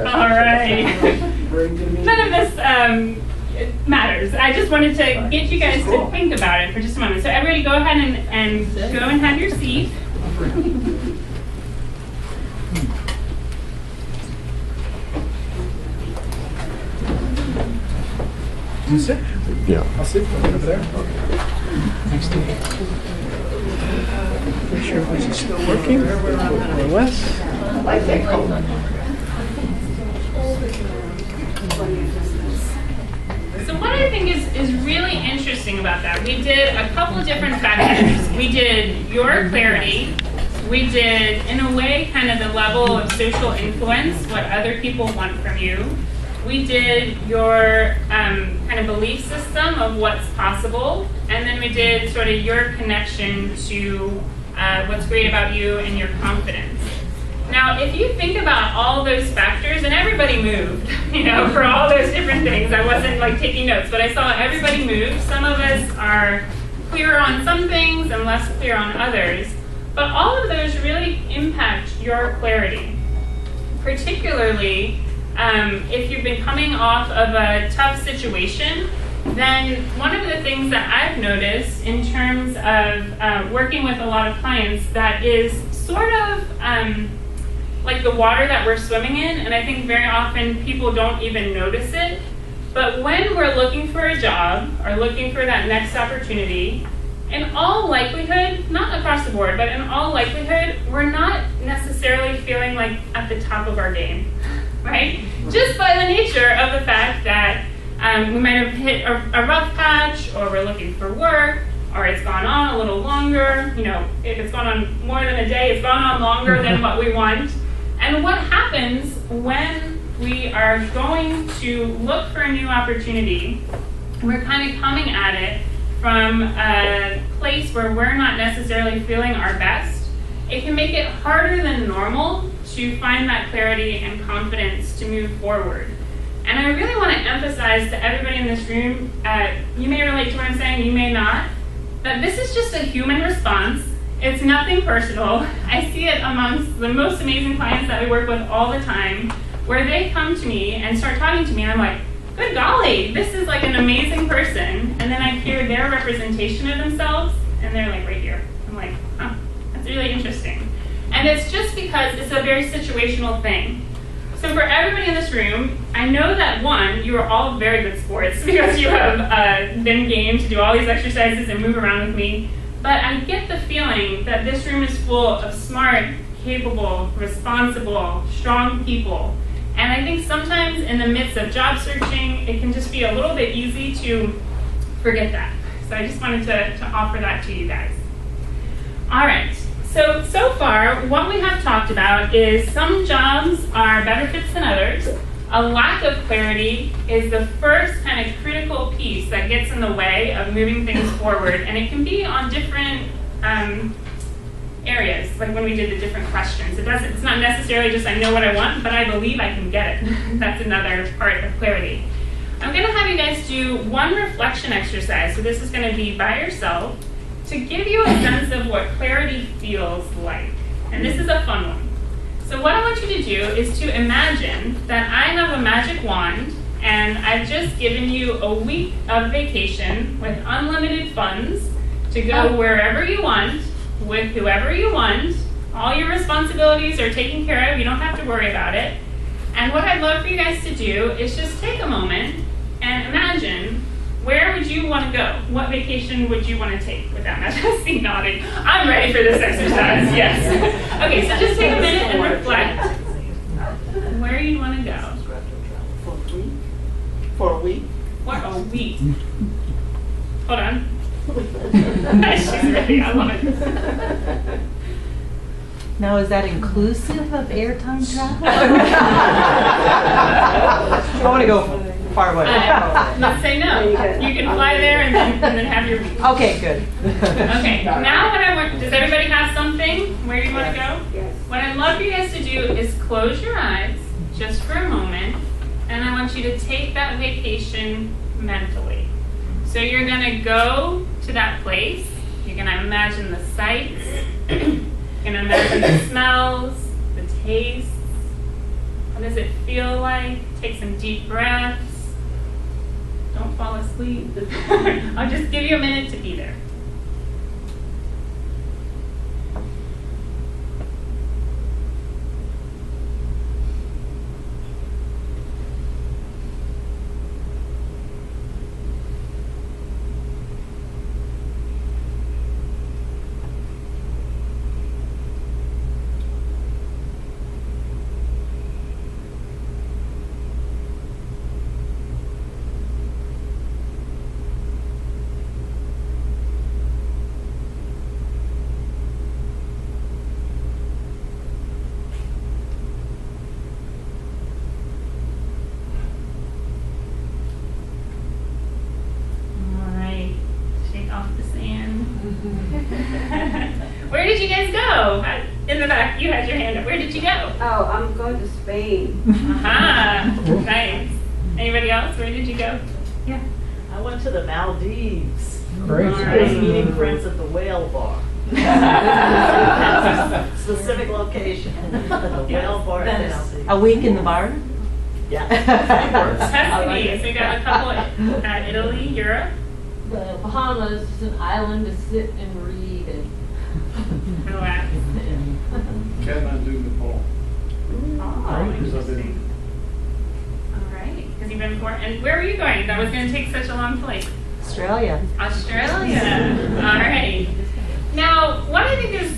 All right. None of this matters. I just wanted to get you guys to think about it for just a moment. So everybody go ahead and go and have your seat. You sit? Yeah. I'll sit over there. Thanks, Steve. Make sure everybody's still working. Or less. I like that color. So what I think is really interesting about that, we did a couple of different factors. We did your clarity. We did, in a way, kind of the level of social influence, what other people want from you. We did your kind of belief system of what's possible. And then we did sort of your connection to what's great about you and your confidence. Now, if you think about all those factors, and everybody moved, you know, for all those different things. I wasn't like taking notes, but I saw everybody move. Some of us are clearer on some things and less clear on others. But all of those really impact your clarity. Particularly, if you've been coming off of a tough situation, then one of the things that I've noticed in terms of working with a lot of clients that is sort of like the water that we're swimming in, and I think very often people don't even notice it, but when we're looking for a job or looking for that next opportunity, in all likelihood, not across the board, but in all likelihood, we're not necessarily feeling like at the top of our game, right? Just by the nature of the fact that we might have hit a rough patch, or we're looking for work, or it's gone on a little longer. You know, if it's gone on more than a day, it's gone on longer than what we want. And what happens when we are going to look for a new opportunity, we're kind of coming at it from a place where we're not necessarily feeling our best. it can make it harder than normal to find that clarity and confidence to move forward. And I really want to emphasize to everybody in this room, you may relate to what I'm saying, you may not, that this is just a human response. It's nothing personal. I see it amongst the most amazing clients that we work with all the time, where they come to me and start talking to me, and I'm like, good golly, this is like an amazing person. And then I hear their representation of themselves, and they're like right here. I'm like, huh, that's really interesting. And it's just because it's a very situational thing. So for everybody in this room, I know that one, you are all very good sports because you have been game to do all these exercises and move around with me. But I get the feeling that this room is full of smart, capable, responsible, strong people. And I think sometimes in the midst of job searching, it can just be a little bit easy to forget that. So I just wanted to offer that to you guys. All right. So far, what we have talked about is some jobs are better fits than others. A lack of clarity is the first kind of critical piece that gets in the way of moving things forward, and it can be on different areas, like when we did the different questions. It's not necessarily just I know what I want, but I believe I can get it. That's another part of clarity. I'm going to have you guys do one reflection exercise. So this is going to be by yourself, to give you a sense of what clarity feels like. And this is a fun one. So what I want you to do is to imagine that I have a magic wand and I've just given you a week of vacation with unlimited funds to go wherever you want, with whoever you want. All your responsibilities are taken care of. You don't have to worry about it. And what I'd love for you guys to do is just take a moment and imagine, where would you want to go? What vacation would you want to take with that magic? See, nodding. I'm ready for this exercise, yes. Okay, so just take a minute and reflect. Where you want to go? For a week? What, a week? Hold on. She's ready, I love it. Now, is that inclusive of airtime travel? I want to go far away. Let's say no. You can fly there and then have your week. Okay, good. Okay, now what I want, does everybody have something where you want to go? Yes. What I'd love for you guys to do is close your eyes just for a moment, and I want you to take that vacation mentally. So you're going to go to that place. You're going to imagine the sights. You're going to imagine the smells, the tastes. What does it feel like? Take some deep breaths. Don't fall asleep. I'll just give you a minute to be there. Where did you guys go? In the back, you had your hand up. Where did you go? Oh, I'm going to Spain. Aha, nice. Anybody else? Where did you go? Yeah. I went to the Maldives. Great. I was meeting friends at the whale bar. Specific location. The whale bar at the Maldives. A week in the bar? Yeah. Tuscany. So we got a couple at Italy, Europe. The Bahamas is an island to sit and read and relax. Cannot do Nepal. Oh, interesting. All right. Because you've been before. And where were you going? That was going to take such a long flight. Australia. Australia. All right. Now, what I think is,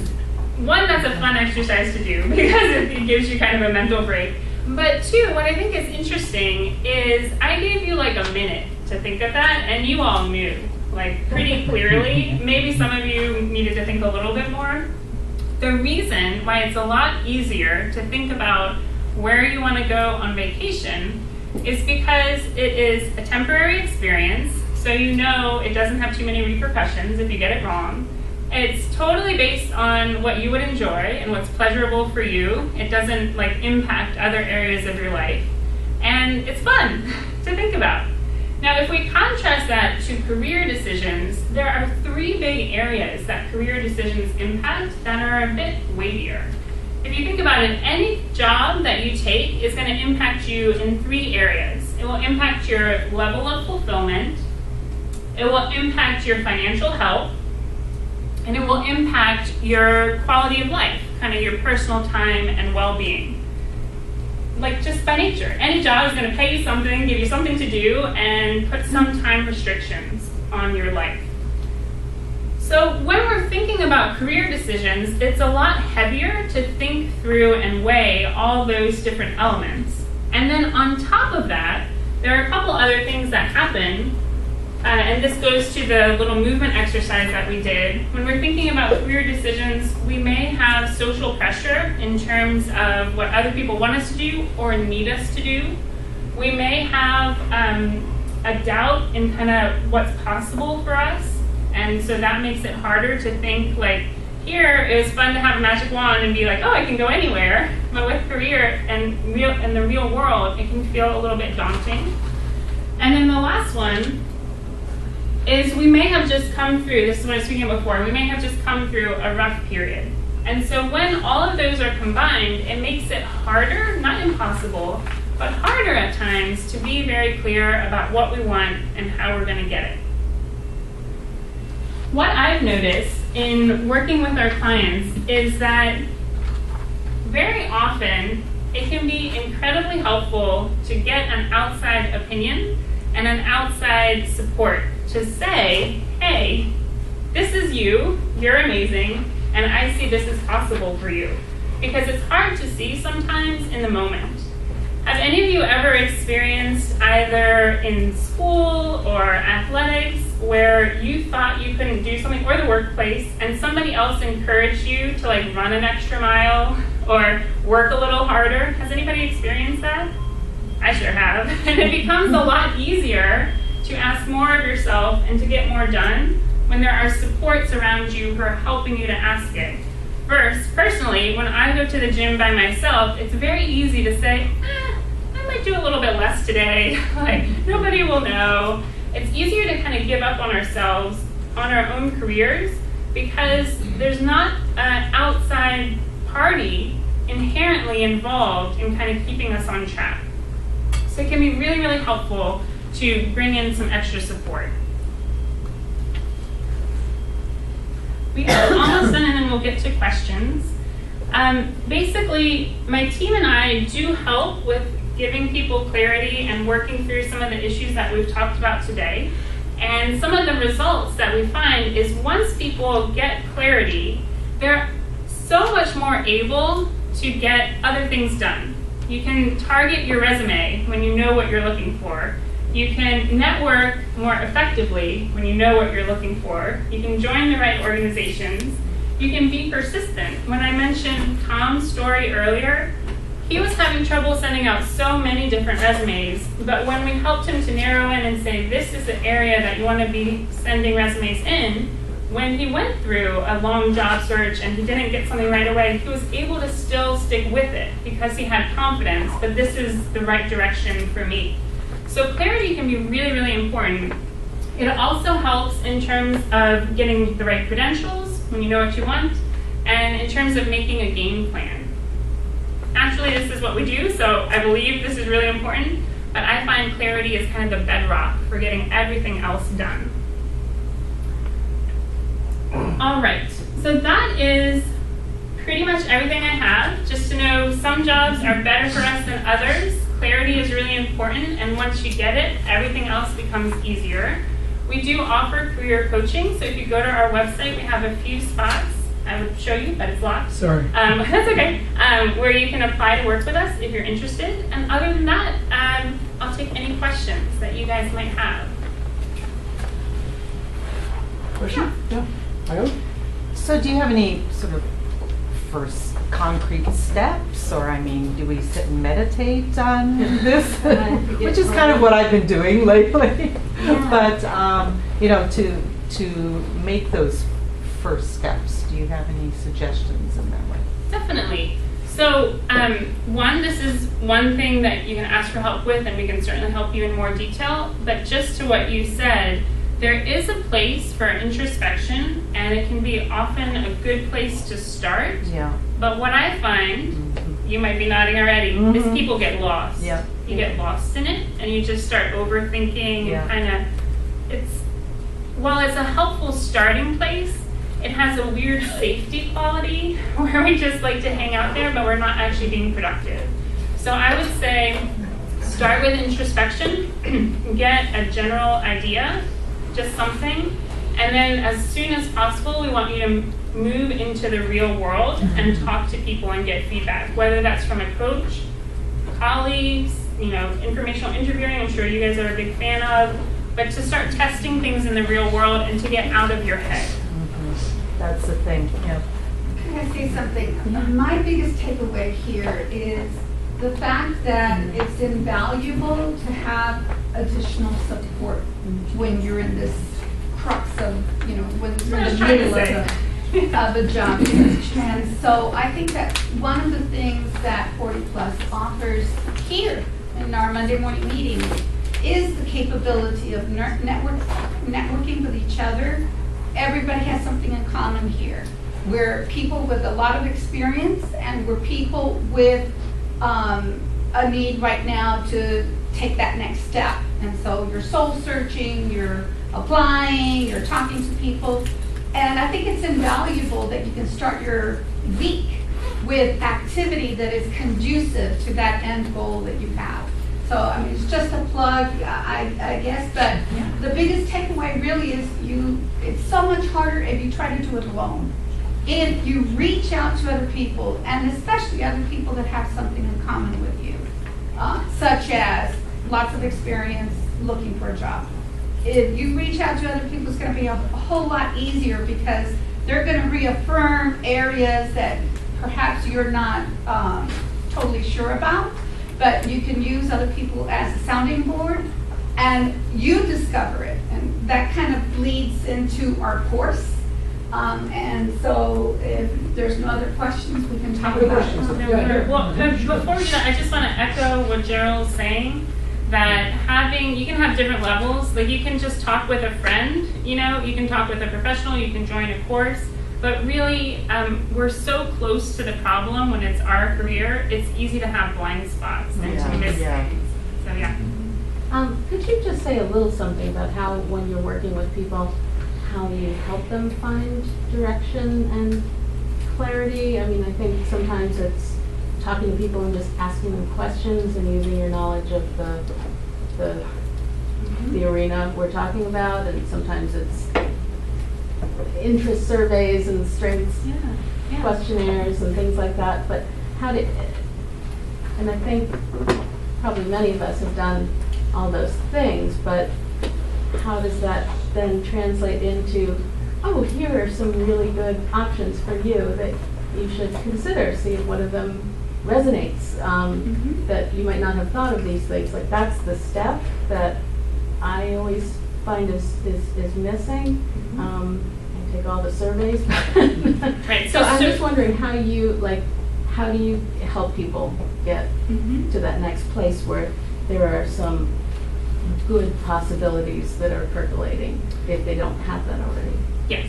one, that's a fun exercise to do because it gives you kind of a mental break. But two, what I think is interesting is I gave you like a minute to think of that, and you all knew, like, pretty clearly. Maybe some of you needed to think a little bit more. The reason why it's a lot easier to think about where you want to go on vacation is because it is a temporary experience, so you know it doesn't have too many repercussions if you get it wrong. It's totally based on what you would enjoy and what's pleasurable for you. It doesn't like impact other areas of your life. And it's fun to think about. Now, if we contrast that to career decisions, there are 3 big areas that career decisions impact that are a bit weightier. If you think about it, any job that you take is going to impact you in 3 areas. It will impact your level of fulfillment, it will impact your financial health, and it will impact your quality of life, kind of your personal time and well-being. Like just by nature, any job is going to pay you something, give you something to do, and put some time restrictions on your life. So when we're thinking about career decisions, it's a lot heavier to think through and weigh all those different elements. And then on top of that, there are a couple other things that happen, and this goes to the little movement exercise that we did. When we're thinking about career decisions, we may have social pressure in terms of what other people want us to do or need us to do. We may have a doubt in kind of what's possible for us. And so that makes it harder to think like, here it was fun to have a magic wand and be like, oh, I can go anywhere. But with career and in the real world, it can feel a little bit daunting. And then the last one is we may have just come through, this is what I was speaking about before, we may have just come through a rough period. And so when all of those are combined, it makes it harder, not impossible, but harder at times to be very clear about what we want and how we're going to get it. What I've noticed in working with our clients is that very often it can be incredibly helpful to get an outside opinion and an outside support to say, hey, this is you, you're amazing, and I see this is possible for you. Because it's hard to see sometimes in the moment. Have any of you ever experienced either in school or athletics where you thought you couldn't do something, or the workplace, and somebody else encouraged you to like run an extra mile or work a little harder? Has anybody experienced that? I sure have. And it becomes a lot easier to ask more of yourself and to get more done when there are supports around you who are helping you to ask it. First, personally, when I go to the gym by myself, it's very easy to say, I might do a little bit less today. Like, nobody will know. It's easier to kind of give up on ourselves, on our own careers, because there's not an outside party inherently involved in kind of keeping us on track. So it can be really, really helpful to bring in some extra support. We are almost done, and then we'll get to questions. Basically, my team and I do help with giving people clarity and working through some of the issues that we've talked about today. And some of the results that we find is once people get clarity, they're so much more able to get other things done. You can target your resume when you know what you're looking for. You can network more effectively when you know what you're looking for. You can join the right organizations. You can be persistent. When I mentioned Tom's story earlier, he was having trouble sending out so many different resumes, but when we helped him to narrow in and say, this is the area that you want to be sending resumes in, when he went through a long job search and he didn't get something right away, he was able to still stick with it because he had confidence that this is the right direction for me. So clarity can be really, really important. It also helps in terms of getting the right credentials when you know what you want, and in terms of making a game plan. Naturally, this is what we do, so I believe this is really important, but I find clarity is kind of the bedrock for getting everything else done. All right, so that is pretty much everything I have. Just to know, some jobs are better for us than others. Clarity is really important, and once you get it, everything else becomes easier. We do offer career coaching, so if you go to our website, we have a few spots. I would show you, but it's locked. Sorry. That's okay. Where you can apply to work with us if you're interested. And other than that, I'll take any questions that you guys might have. Question? Yeah. So do you have any sort of first concrete steps, or I mean, do we sit and meditate on this? Which is kind of what I've been doing lately. Yeah. But you know, to make those first steps? Do you have any suggestions in that way? Definitely. So, this is one thing that you can ask for help with, and we can certainly help you in more detail. But just to what you said, there is a place for introspection, and it can be often a good place to start. Yeah. But what I find, you might be nodding already, is people get lost. Yep. You get lost in it, and you just start overthinking. Yeah. And while it's a helpful starting place, it has a weird safety quality where we just like to hang out there, but we're not actually being productive. So I would say start with introspection, get a general idea, just something, and then as soon as possible, we want you to move into the real world and talk to people and get feedback, whether that's from a coach, colleagues, informational interviewing, I'm sure you guys are a big fan of, but to start testing things in the real world and to get out of your head. That's the thing, yeah. Can I say something? My biggest takeaway here is the fact that it's invaluable to have additional support when you're in this crux of, when you're in the middle of a job. And so I think that one of the things that 40 Plus offers here in our Monday morning meetings is the capability of networking with each other. Everybody has something in common here. We're people with a lot of experience, and we're people with a need right now to take that next step. And so you're soul searching, you're applying, you're talking to people. And I think it's invaluable that you can start your week with activity that is conducive to that end goal that you have. So, it's just a plug, I guess, but the biggest takeaway really is it's so much harder if you try to do it alone. If you reach out to other people, and especially other people that have something in common with you, such as lots of experience looking for a job. If you reach out to other people, it's going to be a whole lot easier because they're going to reaffirm areas that perhaps you're not totally sure about. But you can use other people as a sounding board, and you discover it. And that kind of leads into our course. And so if there's no other questions, we can talk about it. Well, before we do that, I just want to echo what Gerald's saying, that you can have different levels. Like, you can just talk with a friend, you can talk with a professional, you can join a course. But really, we're so close to the problem when it's our career, it's easy to have blind spots and to miss things. So, yeah. Could you just say a little something about how, when you're working with people, how you help them find direction and clarity? I think sometimes it's talking to people and just asking them questions and using your knowledge of the arena we're talking about, and sometimes it's interest surveys and strengths questionnaires and things like that. But and I think probably many of us have done all those things, but how does that then translate into, here are some really good options for you that you should consider, see if one of them resonates, that you might not have thought of these things. Like, that's the step that I always find is missing. I take all the surveys. Right. So I'm just wondering how do you help people get to that next place where there are some good possibilities that are percolating if they don't have that already? Yes.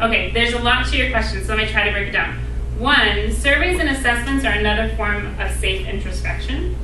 Okay, there's a lot to your question, so let me try to break it down. One, surveys and assessments are another form of safe introspection.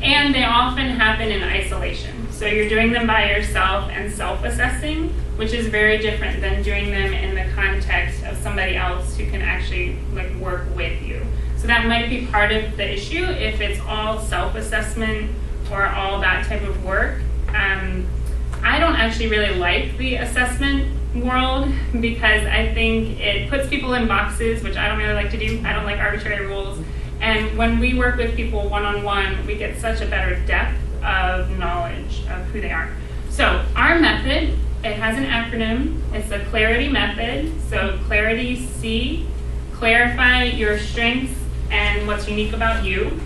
And they often happen in isolation. So you're doing them by yourself and self-assessing, which is very different than doing them in the context of somebody else who can actually work with you. So that might be part of the issue if it's all self-assessment or all that type of work. I don't actually really like the assessment world because I think it puts people in boxes, which I don't really like to do. I don't like arbitrary rules. And when we work with people one-on-one, we get such a better depth of knowledge of who they are. So our method, it has an acronym. It's the Clarity method. So Clarity C, clarify your strengths and what's unique about you.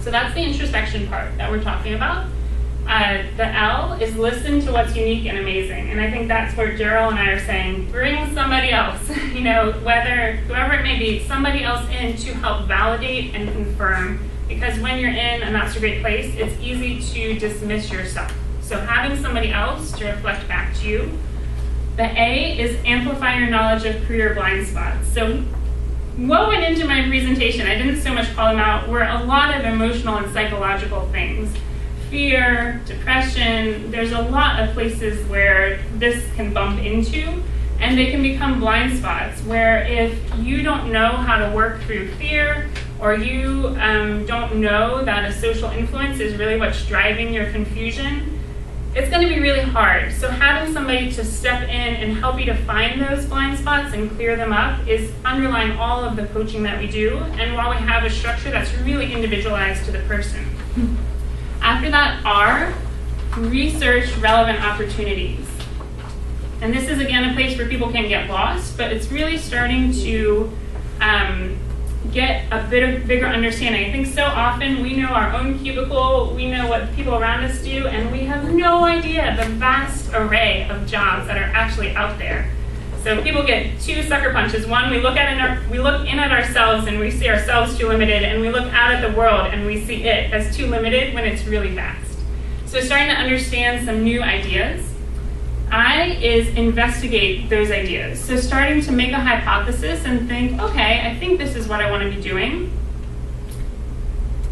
So that's the introspection part that we're talking about. The L is listen to what's unique and amazing. And I think that's where Gerald and I are saying, bring somebody else, whether, whoever it may be, somebody else in to help validate and confirm. Because when you're in a not so great place, it's easy to dismiss yourself. So having somebody else to reflect back to you. The A is amplify your knowledge of career blind spots. So what went into my presentation, I didn't so much call them out, were a lot of emotional and psychological things. Fear, depression, there's a lot of places where this can bump into, and they can become blind spots where if you don't know how to work through fear, or you don't know that a social influence is really what's driving your confusion, it's going to be really hard. So having somebody to step in and help you to find those blind spots and clear them up is underlying all of the coaching that we do, and while we have a structure that's really individualized to the person. After that, R, research relevant opportunities. And this is again a place where people can get lost, but it's really starting to get a bigger understanding. I think so often we know our own cubicle, we know what people around us do, and we have no idea the vast array of jobs that are actually out there. So people get two sucker punches. One, we look in at ourselves and we see ourselves too limited, and we look out at the world and we see it as too limited when it's really vast. So starting to understand some new ideas. I is investigate those ideas. So starting to make a hypothesis and think, okay, I think this is what I want to be doing.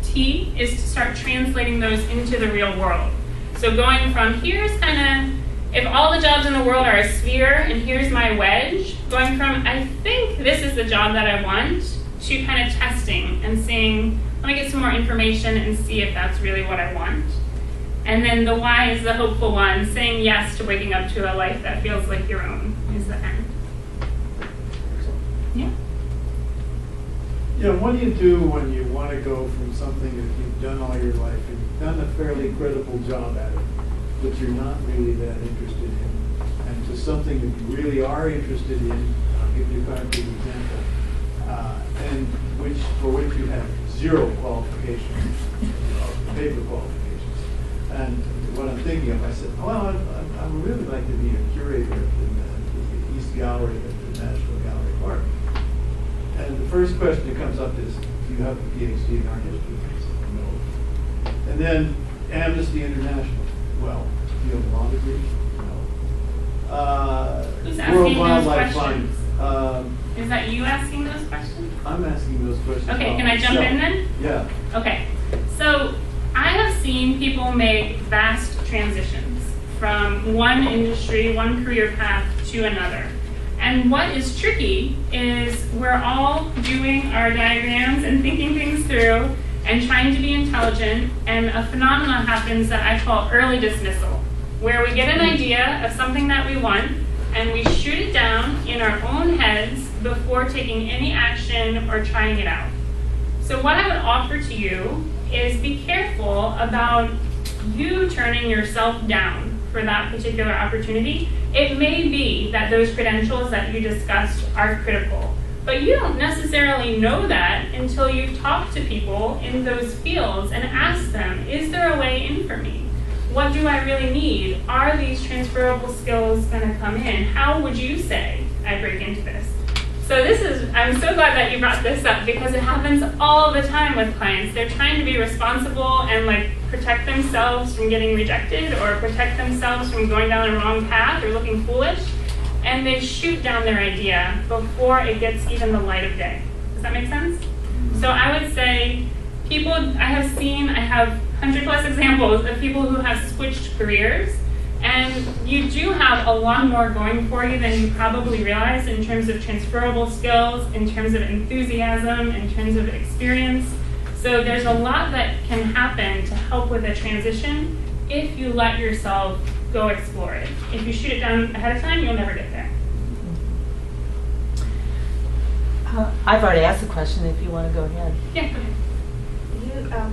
T is to start translating those into the real world. So going from here's kind of, if all the jobs in the world are a sphere and here's my wedge, going from I think this is the job that I want to kind of testing and seeing, let me get some more information and see if that's really what I want. And then the Y is the hopeful one, saying yes to waking up to a life that feels like your own is the end. Yeah? Yeah, what do you do when you want to go from something that you've done all your life and you've done a fairly critical job at it, but you're not really that interested in, and to something that you really are interested in? I'll give you a concrete example, and for which you have zero qualifications, paper qualifications. And what I'm thinking of, I said, well, I would really like to be a curator in the East Gallery at the National Gallery of Art. And the first question that comes up is, do you have a PhD in art history? I said, no. And then Amnesty International. Well, do you have a law degree? No. Who's asking World those Wildlife questions? Fund. Is that you asking those questions? I'm asking those questions. Okay, can I jump in then? Yeah. Okay, so I have seen people make vast transitions from one industry, one career path to another. And what is tricky is we're all doing our diagrams and thinking things through and trying to be intelligent, and a phenomenon happens that I call early dismissal, where we get an idea of something that we want and we shoot it down in our own heads before taking any action or trying it out. So what I would offer to you is be careful about you turning yourself down for that particular opportunity. It may be that those credentials that you discussed are critical, but you don't necessarily know that until you've talked to people in those fields and asked them, is there a way in for me? What do I really need? Are these transferable skills going to come in? How would you say I break into this? So I'm so glad that you brought this up, because it happens all the time with clients. They're trying to be responsible and protect themselves from getting rejected, or protect themselves from going down the wrong path or looking foolish, and they shoot down their idea before it gets even the light of day. Does that make sense? So I would say people, I have 100+ examples of people who have switched careers, and you do have a lot more going for you than you probably realize in terms of transferable skills, in terms of enthusiasm, in terms of experience. So there's a lot that can happen to help with a transition if you let yourself go explore it. If you shoot it down ahead of time, you'll never get there. I've already asked the question, if you want to go ahead. Yeah, go ahead.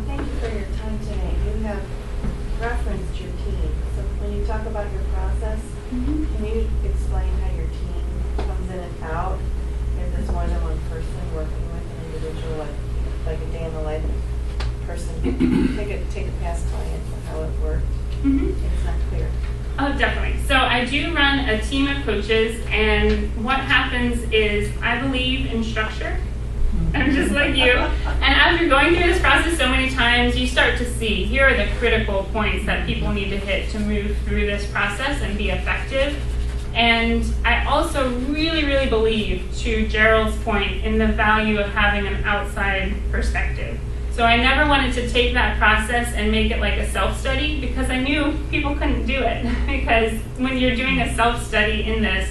Thank you for your time tonight. You have referenced your team. So when you talk about your process, can you explain how your team comes in and out? If it's more than one person working with an individual, like a day in the life person, take a past client, how it worked. It's not clear. Oh, definitely. So I do run a team of coaches, and what happens is I believe in structure. I'm just like you. And after going through this process so many times, you start to see here are the critical points that people need to hit to move through this process and be effective. And I also really, really believe, to Gerald's point, in the value of having an outside perspective. So I never wanted to take that process and make it like a self-study, because I knew people couldn't do it. Because when you're doing a self-study in this,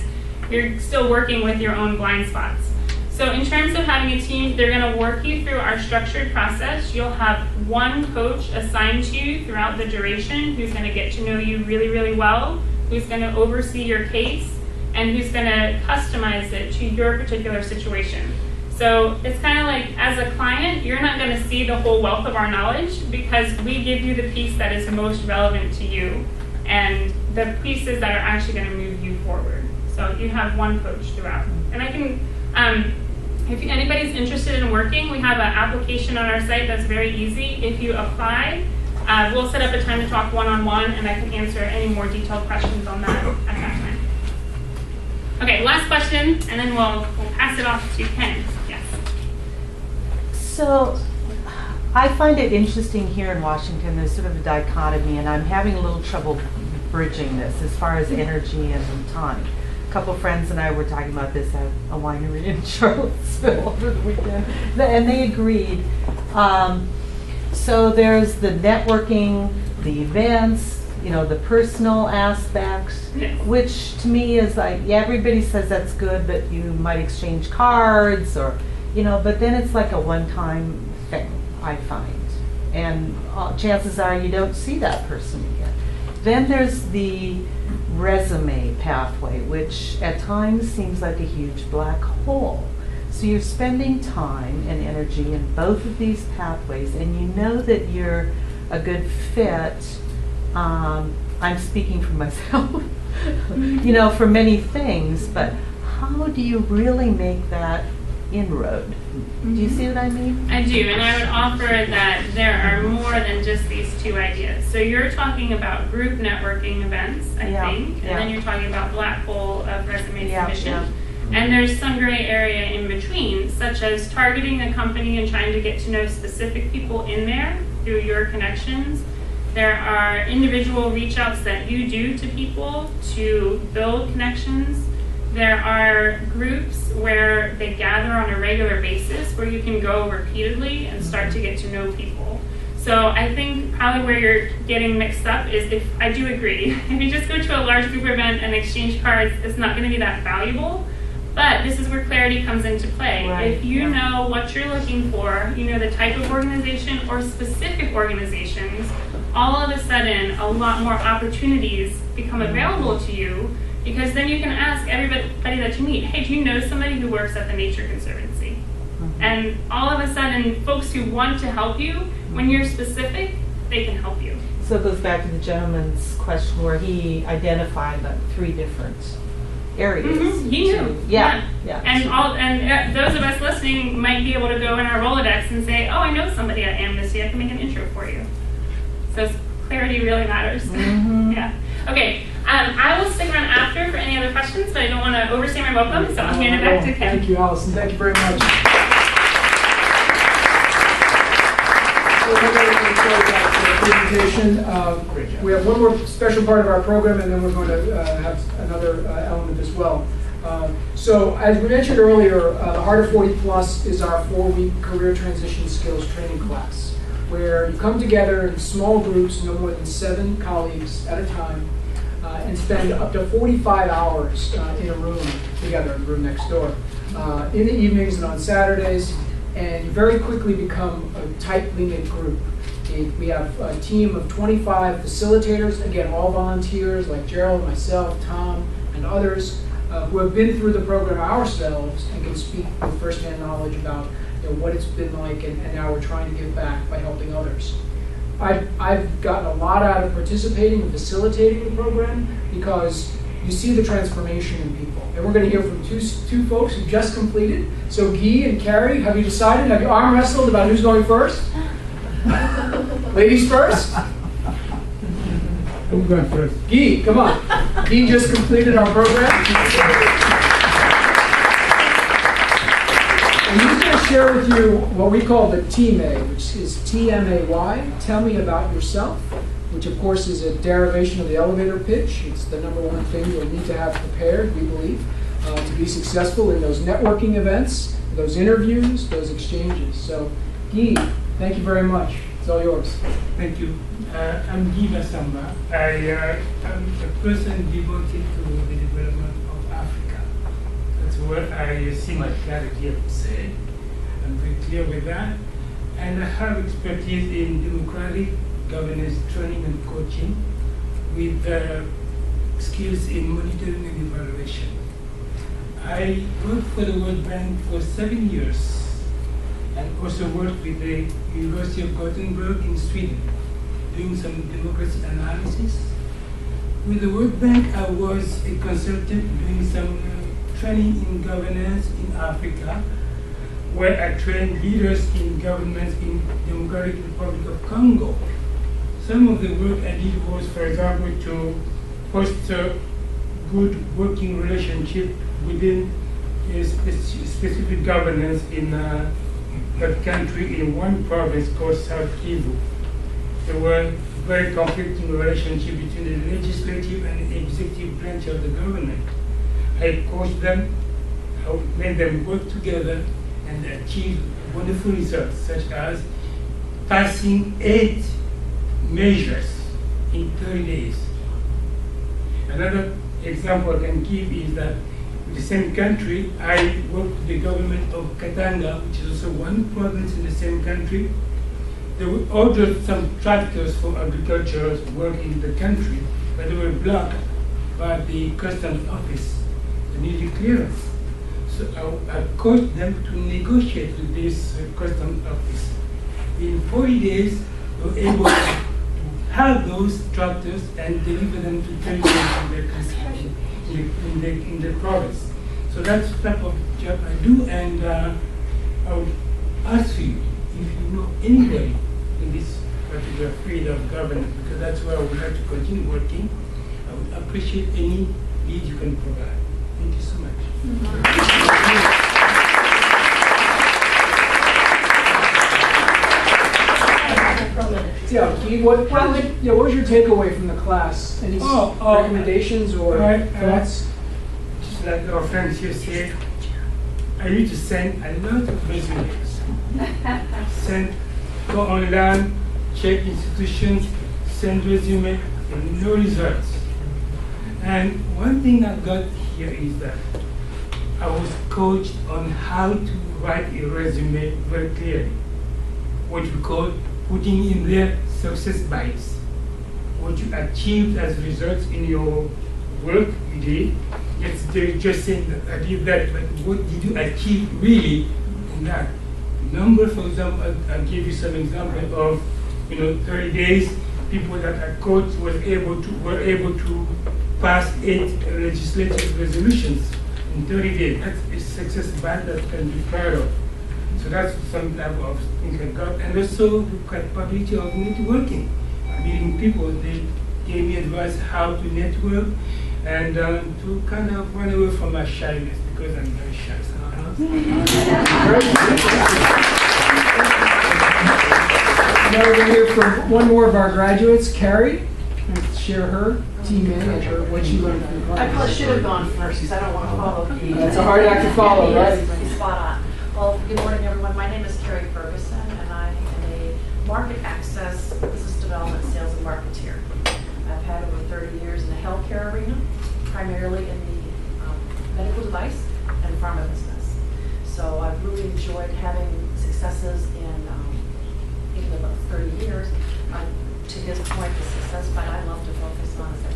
you're still working with your own blind spots. So in terms of having a team, they're going to work you through our structured process. You'll have one coach assigned to you throughout the duration who's going to get to know you really, really well, who's going to oversee your case, and who's going to customize it to your particular situation. So it's kind of like, as a client, you're not going to see the whole wealth of our knowledge, because we give you the piece that is most relevant to you and the pieces that are actually going to move you forward. So you have one coach throughout. And I can, if anybody's interested in working, we have an application on our site that's very easy. If you apply, we'll set up a time to talk one-on-one, and I can answer any more detailed questions on that at that time. Okay, last question, and then we'll pass it off to Ken. Yes. So I find it interesting here in Washington, there's sort of a dichotomy, and I'm having a little trouble bridging this as far as energy and time. A couple friends and I were talking about this at a winery in Charlottesville over the weekend, and they agreed. So there's the networking, the events, you know, the personal aspects, which to me is like, yeah, everybody says that's good, but you might exchange cards or, you know, but then it's like a one-time thing, I find. And chances are you don't see that person again. Then there's the resume pathway, which at times seems like a huge black hole. So you're spending time and energy in both of these pathways, and you know that you're a good fit. I'm speaking for myself, you know, for many things, but how do you really make that inroad? Do you see what I mean? I do, and I would offer that there are more than just these two ideas. So you're talking about group networking events, I think, and then you're talking about black hole of resume submission. And there's some gray area in between, such as targeting a company and trying to get to know specific people in there through your connections. There are individual reach outs that you do to people to build connections. There are groups where they gather on a regular basis where you can go repeatedly and start to get to know people. So I think probably where you're getting mixed up is, if I do agree, if you just go to a large group event and exchange cards, it's not going to be that valuable. But this is where clarity comes into play. Right. If you know what you're looking for, you know the type of organization or specific organizations, all of a sudden a lot more opportunities become available to you, because then you can ask everybody that you meet, hey, do you know somebody who works at the Nature Conservancy? And all of a sudden, folks who want to help you, when you're specific, they can help you. So it goes back to the gentleman's question where he identified like 3 different areas. He knew. Yeah. And those of us listening might be able to go in our Rolodex and say, oh, I know somebody at Amnesty, I can make an intro for you. So clarity really matters. Yeah. Okay. I will stick around after for any other questions, but I don't want to overstay my welcome, so I'll hand it back to Ken. Thank you, Alison. Thank you very much. Presentation. We have one more special part of our program, and then we're going to have another element as well. So as we mentioned earlier, the Heart of 40 Plus is our 4-week career transition skills training class, where you come together in small groups, no more than 7 colleagues at a time, and spend up to 45 hours in a room together, in the room next door, in the evenings and on Saturdays, and you very quickly become a tightly knit group. We have a team of 25 facilitators, again, all volunteers like Gerald, myself, Tom, and others who have been through the program ourselves and can speak with firsthand knowledge about what it's been like, and now we're trying to give back by helping others. I've gotten a lot out of participating and facilitating the program, because you see the transformation in people. And we're going to hear from two folks who just completed. So Guy and Carrie, have you decided? Have you arm wrestled about who's going first? Ladies first? I'm going first. Guy, come on. Guy just completed our program. And he's going to share with you what we call the TMAY, which is TMAY, tell me about yourself, which of course is a derivation of the elevator pitch. It's the number one thing you'll need to have prepared, we believe, to be successful in those networking events, those interviews, those exchanges. So, Guy, thank you very much. It's all yours. Thank you. I'm Guy Massamba. I am a person devoted to the development of Africa. That's where I see my clarity, I would say. I'm very clear with that. And I have expertise in democratic governance training and coaching with skills in monitoring and evaluation. I worked for the World Bank for 7 years and also worked with the University of Gothenburg in Sweden, doing some democracy analysis. With the World Bank, I was a consultant doing some training in governance in Africa, where I trained leaders in governments in Democratic Republic of Congo. Some of the work I did was, for example, to foster good working relationship within a specific governance in that country in one province called South Kivu. There were very conflicting relationship between the legislative and the executive branch of the government. I coached them, I made them work together and achieve wonderful results, such as passing 8 measures in 30 days. Another example I can give is that in the same country, I worked with the government of Katanga, which is also one province in the same country. They would order some tractors for agricultural work in the country, but they were blocked by the customs office. They needed clearance. So I coached them to negotiate with this customs office. In 40 days, they were able to have those tractors and deliver them to territories in the province. So that's the type of job I do, and I would ask you if you know anybody in this particular field of governance, because that's where I would like to continue working. I would appreciate any lead you can provide. Thank you so much. Yeah, Guy, what was your takeaway from the class? Any recommendations or thoughts? Just like our friends here said, I need to send a lot of resumes. Go online, check institutions, send resume, and no results. And one thing I got here is that I was coached on how to write a resume very clearly. What we call putting in there success bites. What you achieved as results in your work you did. Yes, they're just saying that I did that, but what did you achieve really in that? Number, for example, I'll give you some example of 30 days, people that I coached were able to pass 8 legislative resolutions in 30 days. That's a success bite that can be proud of. So that's some type of thing I got. And also the capability of networking. Meeting people, they gave me advice how to network and to kind of run away from my shyness, because I'm very shy. Now we're going to hear from one more of our graduates, Carrie, and share her teammate and what she learned from the class. I probably should have gone first because I don't want to follow Pete. That's a hard act to follow, right? He's spot on. Well, good morning, everyone. My name is Carrie Ferguson, and I am a market access, business development, sales, and marketeer. I've had over 30 years in the healthcare arena, primarily in the medical device and pharma business. So I've really enjoyed having successes in even about 30 years. To his point, the success part I love to focus on is at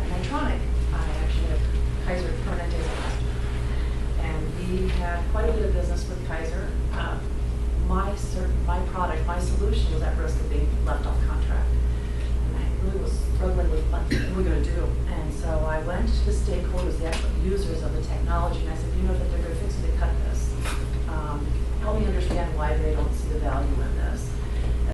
Medtronic. I actually have Kaiser Permanente as a customer. And we had quite a bit of business with Kaiser. My product, my solution was at risk of being left off contract. And I really was struggling with what we're going to do. And so I went to the stakeholders, the actual users of the technology, and I said, that they're going to fix it to cut this. Help me understand why they don't see the value in this.